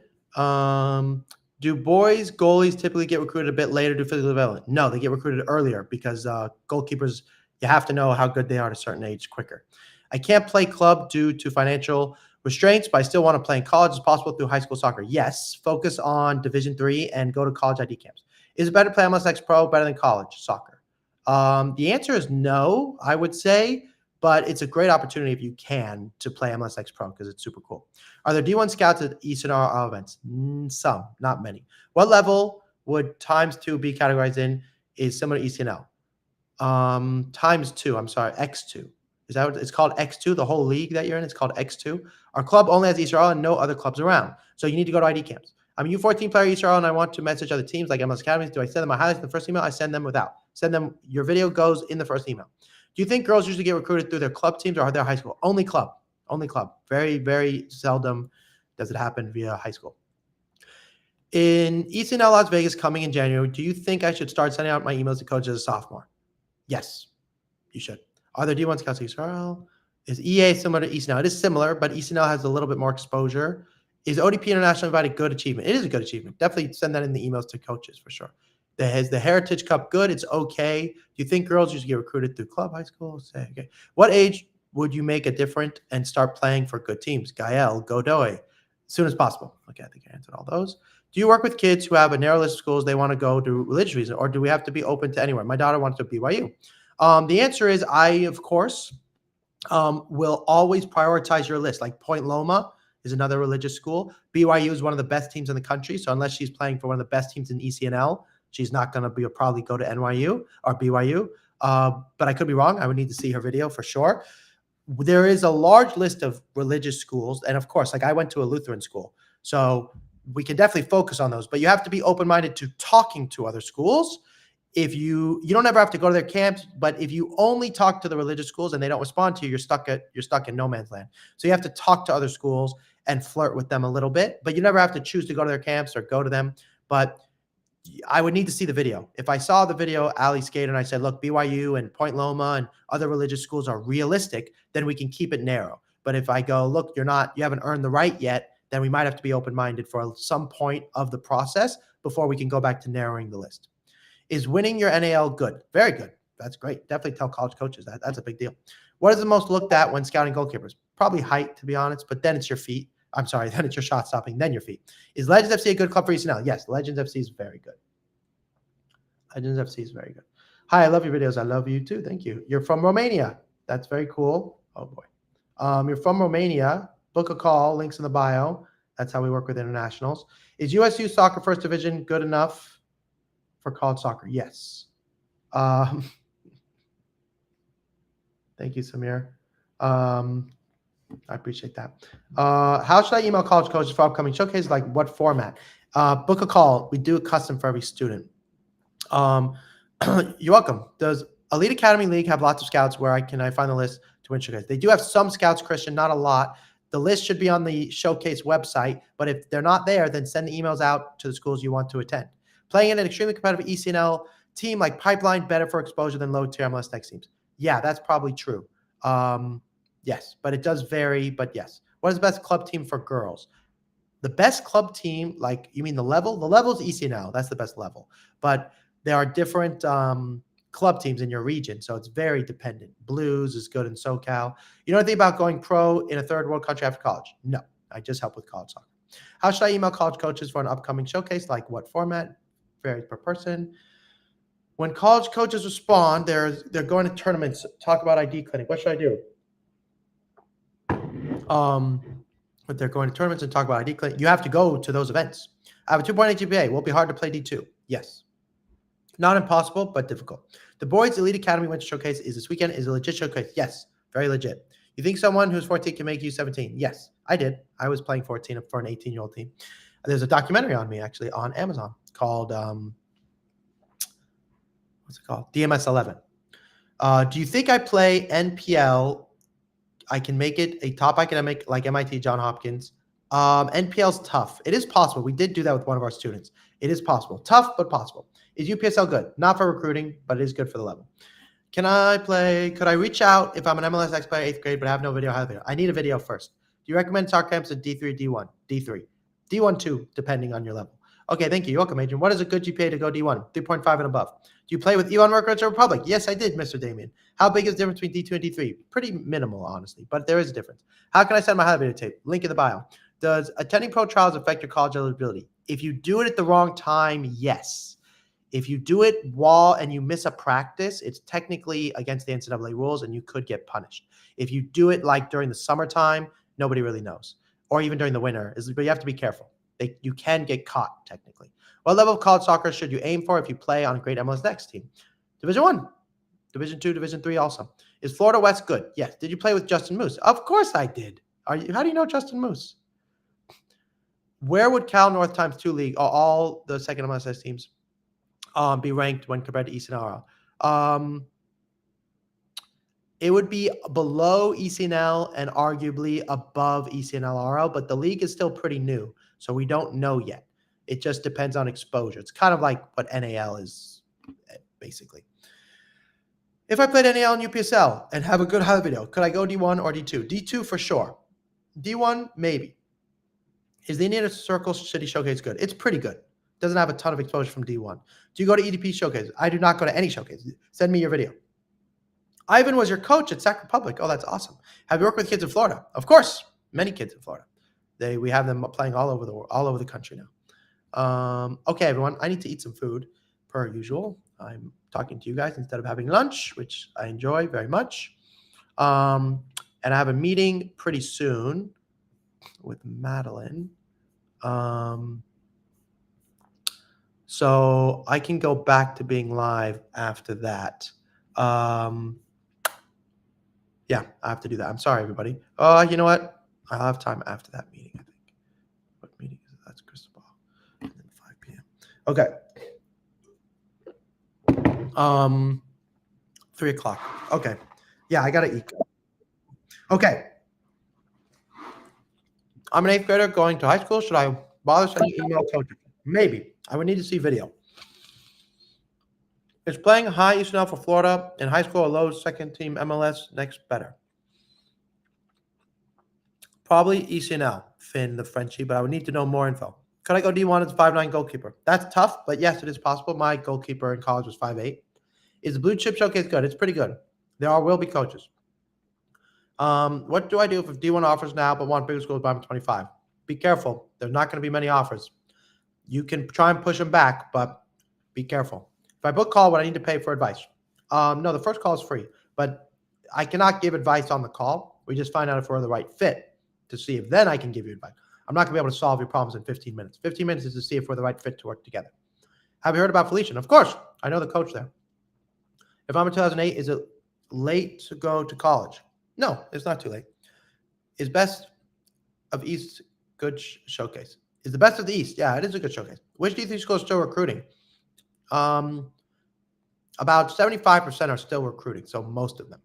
S2: Do boys goalies typically get recruited a bit later to physical development? No, they get recruited earlier because goalkeepers, you have to know how good they are at a certain age quicker. I can't play club due to financial restraints, but I still want to play in college as possible through high school soccer. Yes, focus on Division III and go to college ID camps. Is it better to play MLS Pro better than college soccer? The answer is no, I would say. But it's a great opportunity if you can to play MLS Pro because it's super cool. Are there D1 scouts at ECNL events? Some, not many. What level would ×2 be categorized in? Is similar to ECNL? ×2. I'm sorry, X2. Is that what it's called? X2. The whole league that you're in, it's called X2. Our club only has ECRL and no other clubs around. So you need to go to ID camps. I'm a U14 player ECRL and I want to message other teams like MLS Academies. Do I send them my highlights in the first email? I send them without. Send them your video goes in the first email. Do you think girls usually get recruited through their club teams or their high school? Only club. Only club. Very, very seldom does it happen via high school. In ECNL Las Vegas coming in January, do you think I should start sending out my emails to coaches as a sophomore? Yes, you should. Are there D1 scouts at ECRL? Is EA similar to ECNL? It is similar, but ECNL has a little bit more exposure. Is ODP International Invite a good achievement? It is a good achievement. Definitely send that in the emails to coaches for sure. Is the Heritage Cup good? It's okay. Do you think girls usually get recruited through club, high school? Say, okay. What age would you make a difference and start playing for good teams? Gael, Godoy, as soon as possible. Okay, I think I answered all those. Do you work with kids who have a narrow list of schools they want to go to religious reasons, or do we have to be open to anywhere? My daughter wants to BYU. The answer is I, of course, will always prioritize your list. Like Point Loma is another religious school. BYU is one of the best teams in the country. So unless she's playing for one of the best teams in ECNL, she's not going to probably go to NYU or BYU. But I could be wrong. I would need to see her video for sure. There is a large list of religious schools. And of course, like I went to a Lutheran school. So we can definitely focus on those. But you have to be open-minded to talking to other schools. If you don't ever have to go to their camps, but if you only talk to the religious schools and they don't respond to you, you're stuck in no man's land. So you have to talk to other schools and flirt with them a little bit. But you never have to choose to go to their camps or go to them. But I would need to see the video. If I saw the video, Ali Skater, and I said, look, BYU and Point Loma and other religious schools are realistic, then we can keep it narrow. But if I go, look, you haven't earned the right yet, then we might have to be open-minded for some point of the process before we can go back to narrowing the list. Is winning your NAL good? Very good. That's great. Definitely tell college coaches that. That's a big deal. What is the most looked at when scouting goalkeepers? Probably height, to be honest, but then it's your feet. I'm sorry, then it's your shot stopping, then your feet. Is Legends FC a good club for ECNL? Yes, Legends FC is very good. Legends FC is very good. Hi, I love your videos. I love you too. Thank you. You're from Romania. That's very cool. Oh boy. You're from Romania. Book a call. Links in the bio. That's how we work with internationals. Is USU soccer first division good enough for college soccer? Yes. Thank you, Samir. I appreciate that. How should I email college coaches for upcoming showcases? Like what format? Book a call. We do it custom for every student. You're welcome. Does Elite Academy League have lots of scouts where I find the list to win showcase? They do have some scouts, Christian, not a lot. The list should be on the showcase website, but if they're not there, then send the emails out to the schools you want to attend. Playing in an extremely competitive ECNL team like Pipeline, better for exposure than low-tier MLS next teams. Yeah, that's probably true. Yes, but it does vary, but yes. What is the best club team for girls? The best club team, like you mean the level? The level is ECNL. That's the best level. But there are different club teams in your region, so it's very dependent. Blues is good in SoCal. You know anything about going pro in a third world country after college? No, I just help with college soccer. How should I email college coaches for an upcoming showcase? Like what format? Varies per person. When college coaches respond, they're going to tournaments. Talk about ID clinic. What should I do? But they're going to tournaments and talk about ID clinic. You have to go to those events. I have a 2.8 GPA. Will it be hard to play D2? Yes. Not impossible, but difficult. The boys' Elite Academy Winter Showcase is this weekend. Is a legit showcase? Yes, very legit. You think someone who's 14 can make you 17? Yes, I did. I was playing 14 for an 18-year-old team. There's a documentary on me, actually, on Amazon called what's it called? DMS 11. Do you think I play NPL? I can make it a top academic like MIT, Johns Hopkins. NPL's tough. It is possible. We did do that with one of our students. It is possible. Tough, but possible. Is UPSL good? Not for recruiting, but it is good for the level. Could I reach out if I'm an MLS next player 8th grade, but I have no video? How video? I need a video first. Do you recommend soccer camps at D3, D1? D3. D1, 2, depending on your level. Okay, thank you. You're welcome, Adrian. What is a good GPA to go D1? 3.5 and above. Do you play with Elon Workers or Republic? Yes, I did, Mr. Damien. How big is the difference between D2 and D3? Pretty minimal, honestly, but there is a difference. How can I send my highlight video tape? Link in the bio. Does attending pro trials affect your college eligibility? If you do it at the wrong time, yes. If you do it and you miss a practice, it's technically against the NCAA rules and you could get punished. If you do it like during the summertime, nobody really knows. Or even during the winter, but you have to be careful. You can get caught technically. What level of college soccer should you aim for if you play on a great MLS Next team? Division 1, Division 2, Division 3 also. Is Florida West good? Yes. Did you play with Justin Moose? Of course I did. How do you know Justin Moose? Where would Cal North times 2 league, all the second MLS teams, be ranked when compared to ECNL? It would be below ECNL and arguably above ECNL-RL, but the league is still pretty new, so we don't know yet. It just depends on exposure. It's kind of like what NAL is, basically. If I played NAL and UPSL and have a good highlight video, could I go D1 or D2? D2 for sure. D1, maybe. Is the Indiana Circle City Showcase good? It's pretty good. Doesn't have a ton of exposure from D1. Do you go to EDP showcases? I do not go to any showcases. Send me your video. Ivan was your coach at Sac Republic. Oh, that's awesome. Have you worked with kids in Florida? Of course, many kids in Florida. We have them playing all over the world, all over the country now. Okay, everyone, I need to eat some food per usual. I'm talking to you guys instead of having lunch, which I enjoy very much. And I have a meeting pretty soon with Madeline. So I can go back to being live after that. Yeah, I have to do that. I'm sorry, everybody. You know what? I'll have time after that meeting, I think. What meeting is it? That's Cristobal. And then 5 p.m. Okay. 3 o'clock. Okay. Yeah, I got to eat. Okay. I'm an 8th grader going to high school. Should I bother sending email coaching? Maybe. I would need to see video. Is playing high ECNL for Florida in high school or low second team MLS next better? Probably ECNL, Finn, the Frenchie, but I would need to know more info. Could I go D1 as a 5'9" goalkeeper? That's tough, but yes, it is possible. My goalkeeper in college was 5'8". Is the Blue Chip Showcase good? It's pretty good. There will be coaches. What do I do if D1 offers now but want bigger schools by 25? Be careful. There's not going to be many offers. You can try and push them back, but be careful. If I book call, would I need to pay for advice? No, the first call is free, but I cannot give advice on the call. We just find out if we're the right fit to see if then I can give you advice. I'm not going to be able to solve your problems in 15 minutes. 15 minutes is to see if we're the right fit to work together. Have you heard about Felician? Of course. I know the coach there. If I'm in 2008, is it late to go to college? No, it's not too late. Is Best of East good showcase? Is the Best of the East? Yeah, it is a good showcase. Which D3 school is still recruiting? About 75% are still recruiting, so most of them,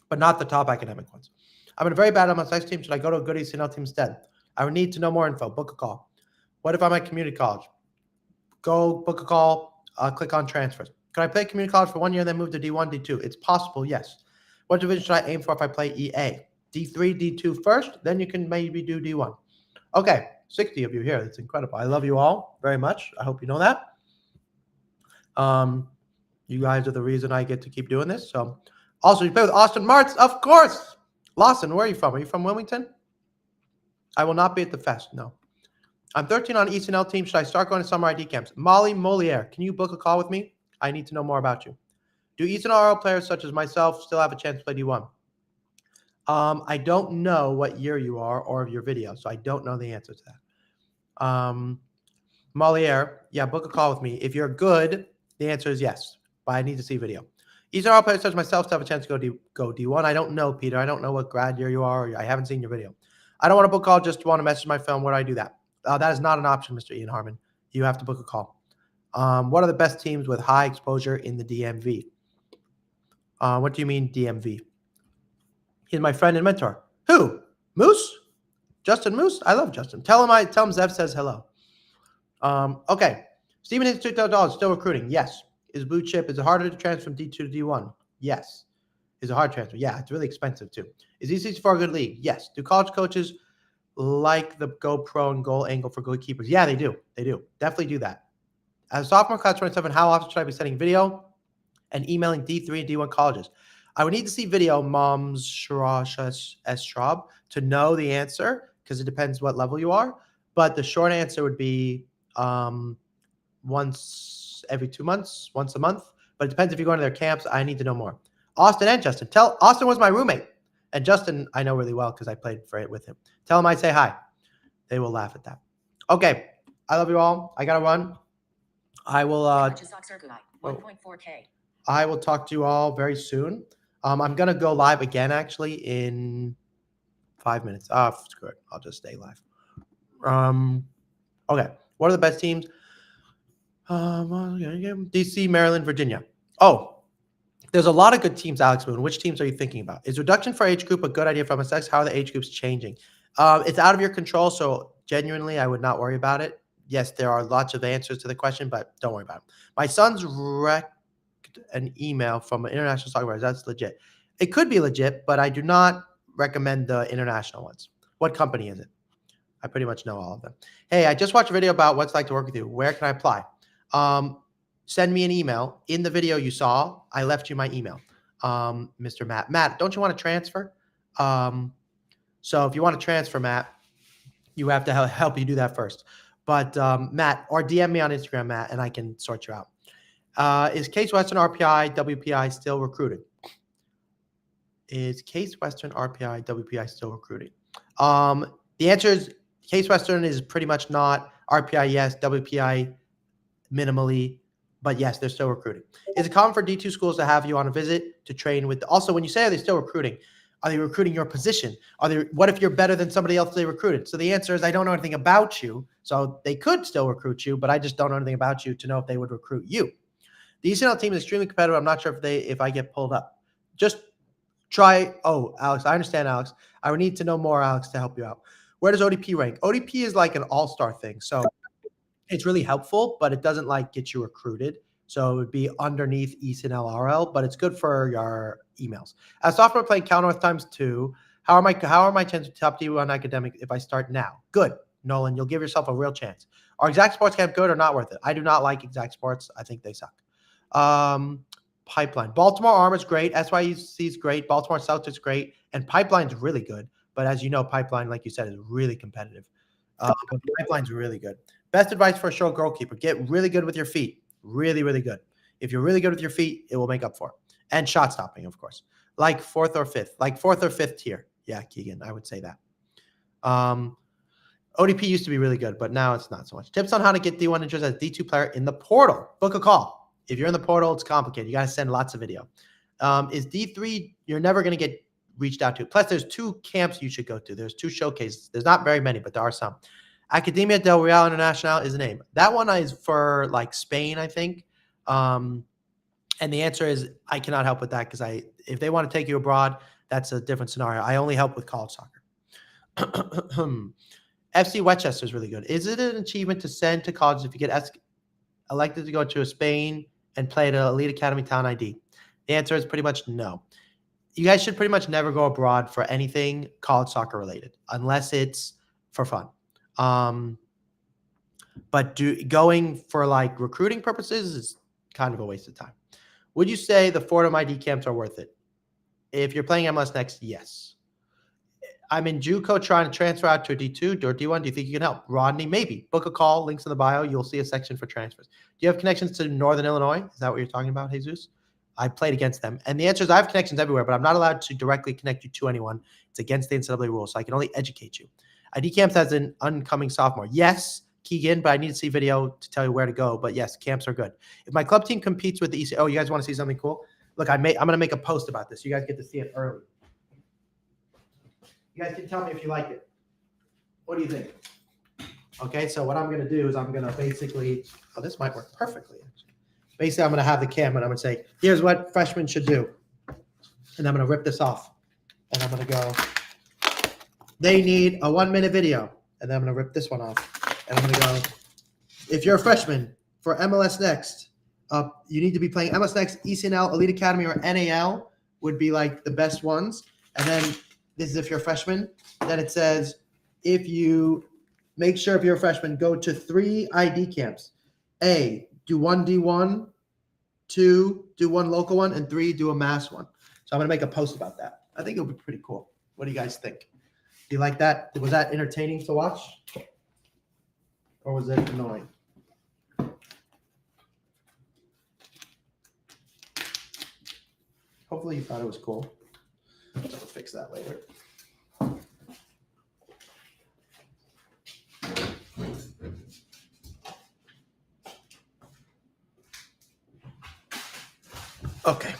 S2: but not the top academic ones. I'm in a very bad MLS team. Should I go to a good ECNL team instead? I would need to know more info. Book a call. What if I'm at community college? Go book a call. Click on transfers. Could I play community college for 1 year and then move to D1, D2? It's possible, yes. What division should I aim for if I play EA? D3, D2 first, then you can maybe do D1. Okay, 60 of you here. That's incredible. I love you all very much. I hope you know that. You guys are the reason I get to keep doing this. So, also, you play with Austin Martz, of course. Lawson, where are you from? Are you from Wilmington? I will not be at the fest. No. I'm 13 on ECNL team. Should I start going to summer ID camps? Molly Moliere, can you book a call with me? I need to know more about you. Do ECNL players such as myself still have a chance to play D1? I don't know what year you are or of your video, so I don't know the answer to that. Moliere, yeah, book a call with me. If you're good, the answer is yes, but I need to see video. ECNL players such as myself still have a chance to go D1. I don't know, Peter. I don't know what grad year you are. Or I haven't seen your video. I don't want to book call, just want to message my film. Where do I do that? That is not an option, Mr. Ian Harmon. You have to book a call. What are the best teams with high exposure in the DMV? What do you mean DMV? He's my friend and mentor. Who? Moose? Justin Moose? I love Justin. Tell him Zev says hello. Okay. Steven Institute $2 still recruiting. Yes. Is blue chip? Is it harder to transfer from D2 to D1? Yes. Is it hard transfer? Yeah, it's really expensive too. Is EC4 a good league? Yes. Do college coaches like the GoPro and goal angle for goalkeepers? Yeah, they do. They do. Definitely do that. As a sophomore class 27, how often should I be sending video and emailing D3 and D1 colleges? I would need to see video, Moms Schraub, to know the answer because it depends what level you are. But the short answer would be once every 2 months, once a month. But it depends if you're going to their camps. I need to know more. Austin and Justin. Austin was my roommate. And Justin, I know really well because I played for it with him. Tell him I say hi. They will laugh at that. Okay. I love you all. I got to run. I will I will talk to you all very soon. I'm going to go live again, actually, in 5 minutes. Screw it. I'll just stay live. Okay. What are the best teams? DC, Maryland, Virginia. Oh, there's a lot of good teams, Alex Moon. Which teams are you thinking about? Is reduction for age group a good idea from MSX? How are the age groups changing? It's out of your control, so genuinely, I would not worry about it. Yes, there are lots of answers to the question, but don't worry about it. My son's wrecked an email from an international soccer player. That's legit. It could be legit, but I do not recommend the international ones. What company is it? I pretty much know all of them. Hey, I just watched a video about what it's like to work with you. Where can I apply? Send me an email. In the video you saw, I left you my email, Mr. Matt. Matt, don't you want to transfer? So if you want to transfer, Matt, you have to help you do that first. But Matt, or DM me on Instagram, Matt, and I can sort you out. Is Case Western RPI, WPI still recruiting? Is Case Western RPI, WPI still recruiting? The answer is Case Western is pretty much not. RPI, yes. WPI, minimally. But yes, they're still recruiting. Is it common for D2 schools to have you on a visit to train with? Also, when you say are they still recruiting, are they recruiting your position? What if you're better than somebody else they recruited? So the answer is I don't know anything about you. So they could still recruit you, but I just don't know anything about you to know if they would recruit you. The ECNL team is extremely competitive. I'm not sure if I get pulled up. Just try. Oh, Alex, I understand, Alex. I would need to know more, Alex, to help you out. Where does ODP rank? ODP is like an all-star thing. So it's really helpful, but it doesn't like get you recruited. So it would be underneath ECNL RL, but it's good for your emails. As sophomore playing Counternorth ×2, how are my chances to top D1 academic if I start now? Good, Nolan. You'll give yourself a real chance. Are Exact Sports Camp good or not worth it? I do not like Exact Sports. I think they suck. Pipeline. Baltimore Armor is great. SYC is great. Baltimore Celtics great. And Pipeline's really good. But as you know, Pipeline, like you said, is really competitive. But Pipeline's really good. Best advice for a show goalkeeper. Get really good with your feet. Really, really good. If you're really good with your feet, it will make up for it. And shot stopping, of course. Like fourth or fifth tier. Yeah, Keegan, I would say that. ODP used to be really good, but now it's not so much. Tips on how to get D1 interest as a D2 player in the portal. Book a call. If you're in the portal, it's complicated. You got to send lots of video. Is D3, you're never going to get reached out to. Plus, there's 2 camps you should go to. There's 2 showcases. There's not very many, but there are some. Academia del Real Internacional is the name. That one is for like Spain, I think. And the answer is I cannot help with that because if they want to take you abroad, that's a different scenario. I only help with college soccer. FC Westchester is really good. Is it an achievement to send to college if you get elected to go to Spain and play at an elite academy town ID? The answer is pretty much no. You guys should pretty much never go abroad for anything college soccer related unless it's for fun. But going for like recruiting purposes is kind of a waste of time. Would you say the Fordham ID camps are worth it? If you're playing MLS next, yes. I'm in JUCO trying to transfer out to a D2 or D1. Do you think you can help? Rodney, maybe. Book a call. Links in the bio. You'll see a section for transfers. Do you have connections to Northern Illinois? Is that what you're talking about, Jesus? I played against them. And the answer is I have connections everywhere, but I'm not allowed to directly connect you to anyone. It's against the NCAA rules, so I can only educate you. ID camps as an oncoming sophomore. Yes, Keegan, but I need to see video to tell you where to go. But yes, camps are good. If my club team competes with the EC, you guys want to see something cool? Look, I'm going to make a post about this. You guys get to see it early. You guys can tell me if you like it. What do you think? Okay, so what I'm going to do is I'm going to basically, oh, this might work perfectly. Actually. Basically, I'm going to have the camera and I'm going to say, here's what freshmen should do. And I'm going to rip this off. And I'm going to go, they need a 1-minute video. And then I'm going to rip this one off. And I'm going to go, if you're a freshman for MLS Next, you need to be playing MLS Next, ECNL, Elite Academy, or NAL would be like the best ones. And then this is if you're a freshman. Then it says, if you make sure if you're a freshman, go to 3 ID camps. A, do 1 D1, 2, do 1 local one, and 3, do a mass one. So I'm going to make a post about that. I think it'll be pretty cool. What do you guys think? Do you like that? Was that entertaining to watch? Or was it annoying? Hopefully you thought it was cool. I'll fix that later. Okay.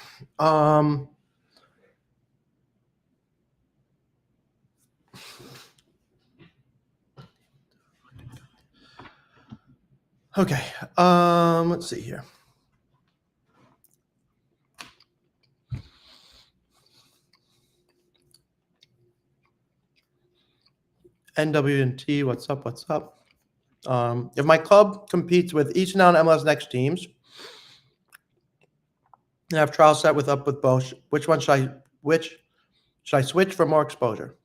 S2: Okay. Let's see here. NWNT, what's up? What's up? If my club competes with each now MLS Next teams, and I have trials set up with both, which should I switch for more exposure?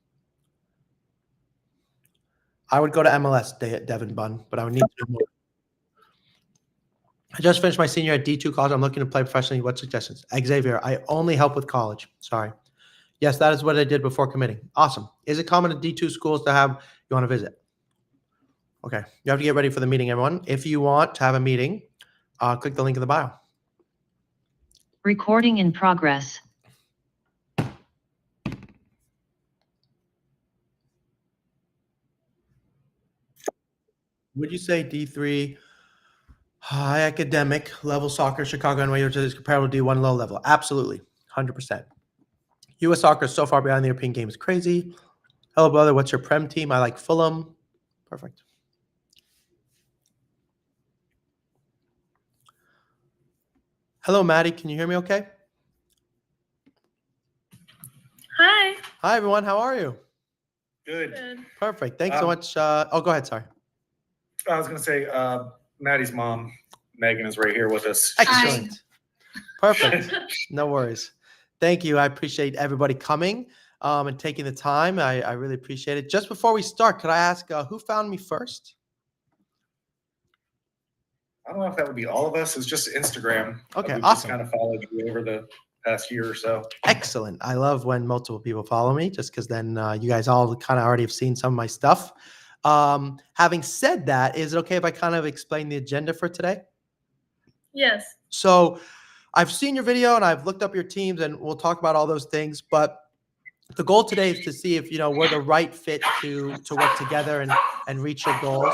S2: I would go to MLS, Devin Bunn, but I would need to know more. I just finished my senior at D2 college. I'm looking to play professionally. What suggestions? Xavier, I only help with college. Sorry. Yes, that is what I did before committing. Awesome. Is it common at D2 schools to have you want to visit? Okay. You have to get ready for the meeting, everyone. If you want to have a meeting, click the link in the bio.
S4: Recording in progress.
S2: Would you say D3 high academic level soccer, Chicago and Wales is comparable to D1 low level? Absolutely. 100%. U.S. soccer is so far behind the European game. It's crazy. Hello, brother. What's your Prem team? I like Fulham. Perfect. Hello, Maddie. Can you hear me okay?
S1: Hi.
S2: Hi, everyone. How are you?
S5: Good.
S2: Perfect. Thanks so much. Oh, go ahead. Sorry.
S5: I was going to say, Maddie's mom, Megan, is right here with us.
S2: Excellent. Perfect. No worries. Thank you. I appreciate everybody coming and taking the time. I really appreciate it. Just before we start, could I ask who found me first?
S5: I don't know if that would be all of us. It's just Instagram.
S2: Okay,
S5: We've
S2: awesome.
S5: just kind of followed you over the past year or so.
S2: Excellent. I love when multiple people follow me just because then you guys all kind of already have seen some of my stuff. Having said that, is it okay if I kind of explain the agenda for today?
S1: Yes.
S2: So I've seen your video and I've looked up your teams and we'll talk about all those things. But the goal today is to see if, we're the right fit to work together and reach your goals.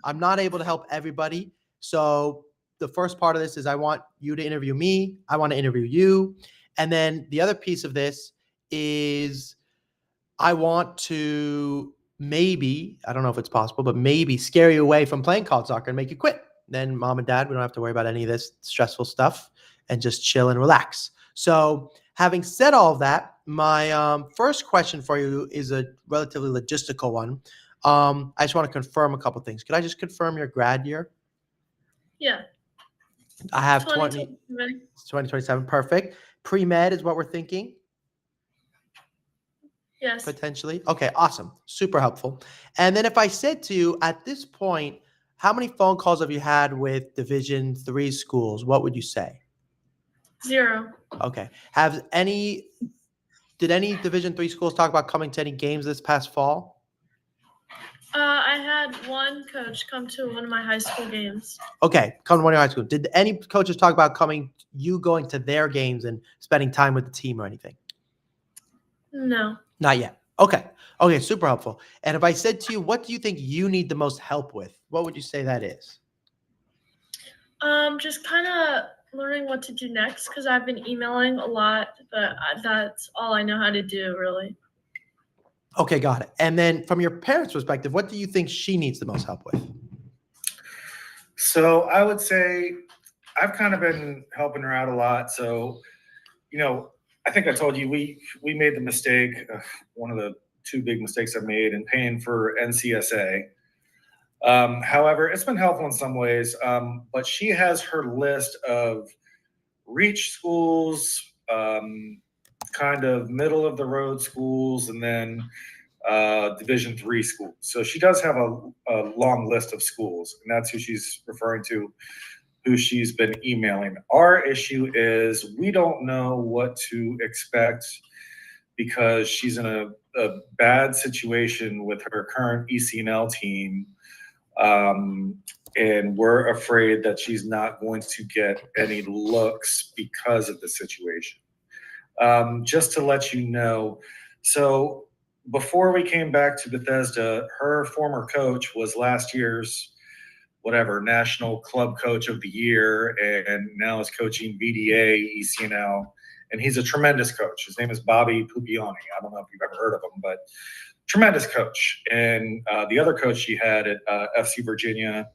S2: I'm not able to help everybody. So the first part of this is I want you to interview me. I want to interview you. And then the other piece of this is I want to maybe, I don't know if it's possible, but maybe scare you away from playing college soccer and make you quit. Then mom and dad, we don't have to worry about any of this stressful stuff and just chill and relax. So having said all of that, my first question for you is a relatively logistical one. I just want to confirm a couple things. Could I just confirm your grad year?
S1: Yeah.
S2: I have 2027. Perfect. Pre-med is what we're thinking.
S1: Yes.
S2: Potentially. Okay, awesome. Super helpful. And then if I said to you at this point, how many phone calls have you had with Division III schools? What would you say?
S1: 0.
S2: Okay. Did any Division III schools talk about coming to any games this past fall?
S1: I had one coach come to one of my high school games.
S2: Okay, come to one of your high school. Did any coaches talk about going to their games and spending time with the team or anything?
S1: No.
S2: Not yet. Okay. Okay, super helpful. And if I said to you, what do you think you need the most help with? What would you say that is?
S1: Just kind of learning what to do next because I've been emailing a lot, but that's all I know how to do, really.
S2: Okay, got it. And then from your parents' perspective, what do you think she needs the most help with?
S5: So I would say I've kind of been helping her out a lot. So, I think I told you we made the mistake, one of the two big mistakes I made in paying for NCSA. However, it's been helpful in some ways, but she has her list of reach schools, kind of middle of the road schools, and then Division III schools. So she does have a long list of schools, and that's who she's referring to, who she's been emailing. Our issue is we don't know what to expect because she's in a bad situation with her current ECNL team. And we're afraid that she's not going to get any looks because of the situation. Just to let you know, so before we came back to Bethesda, her former coach was last year's National Club Coach of the Year, and now is coaching VDA, ECNL, and he's a tremendous coach. His name is Bobby Pupioni. I don't know if you've ever heard of him, but tremendous coach. And the other coach she had at FC Virginia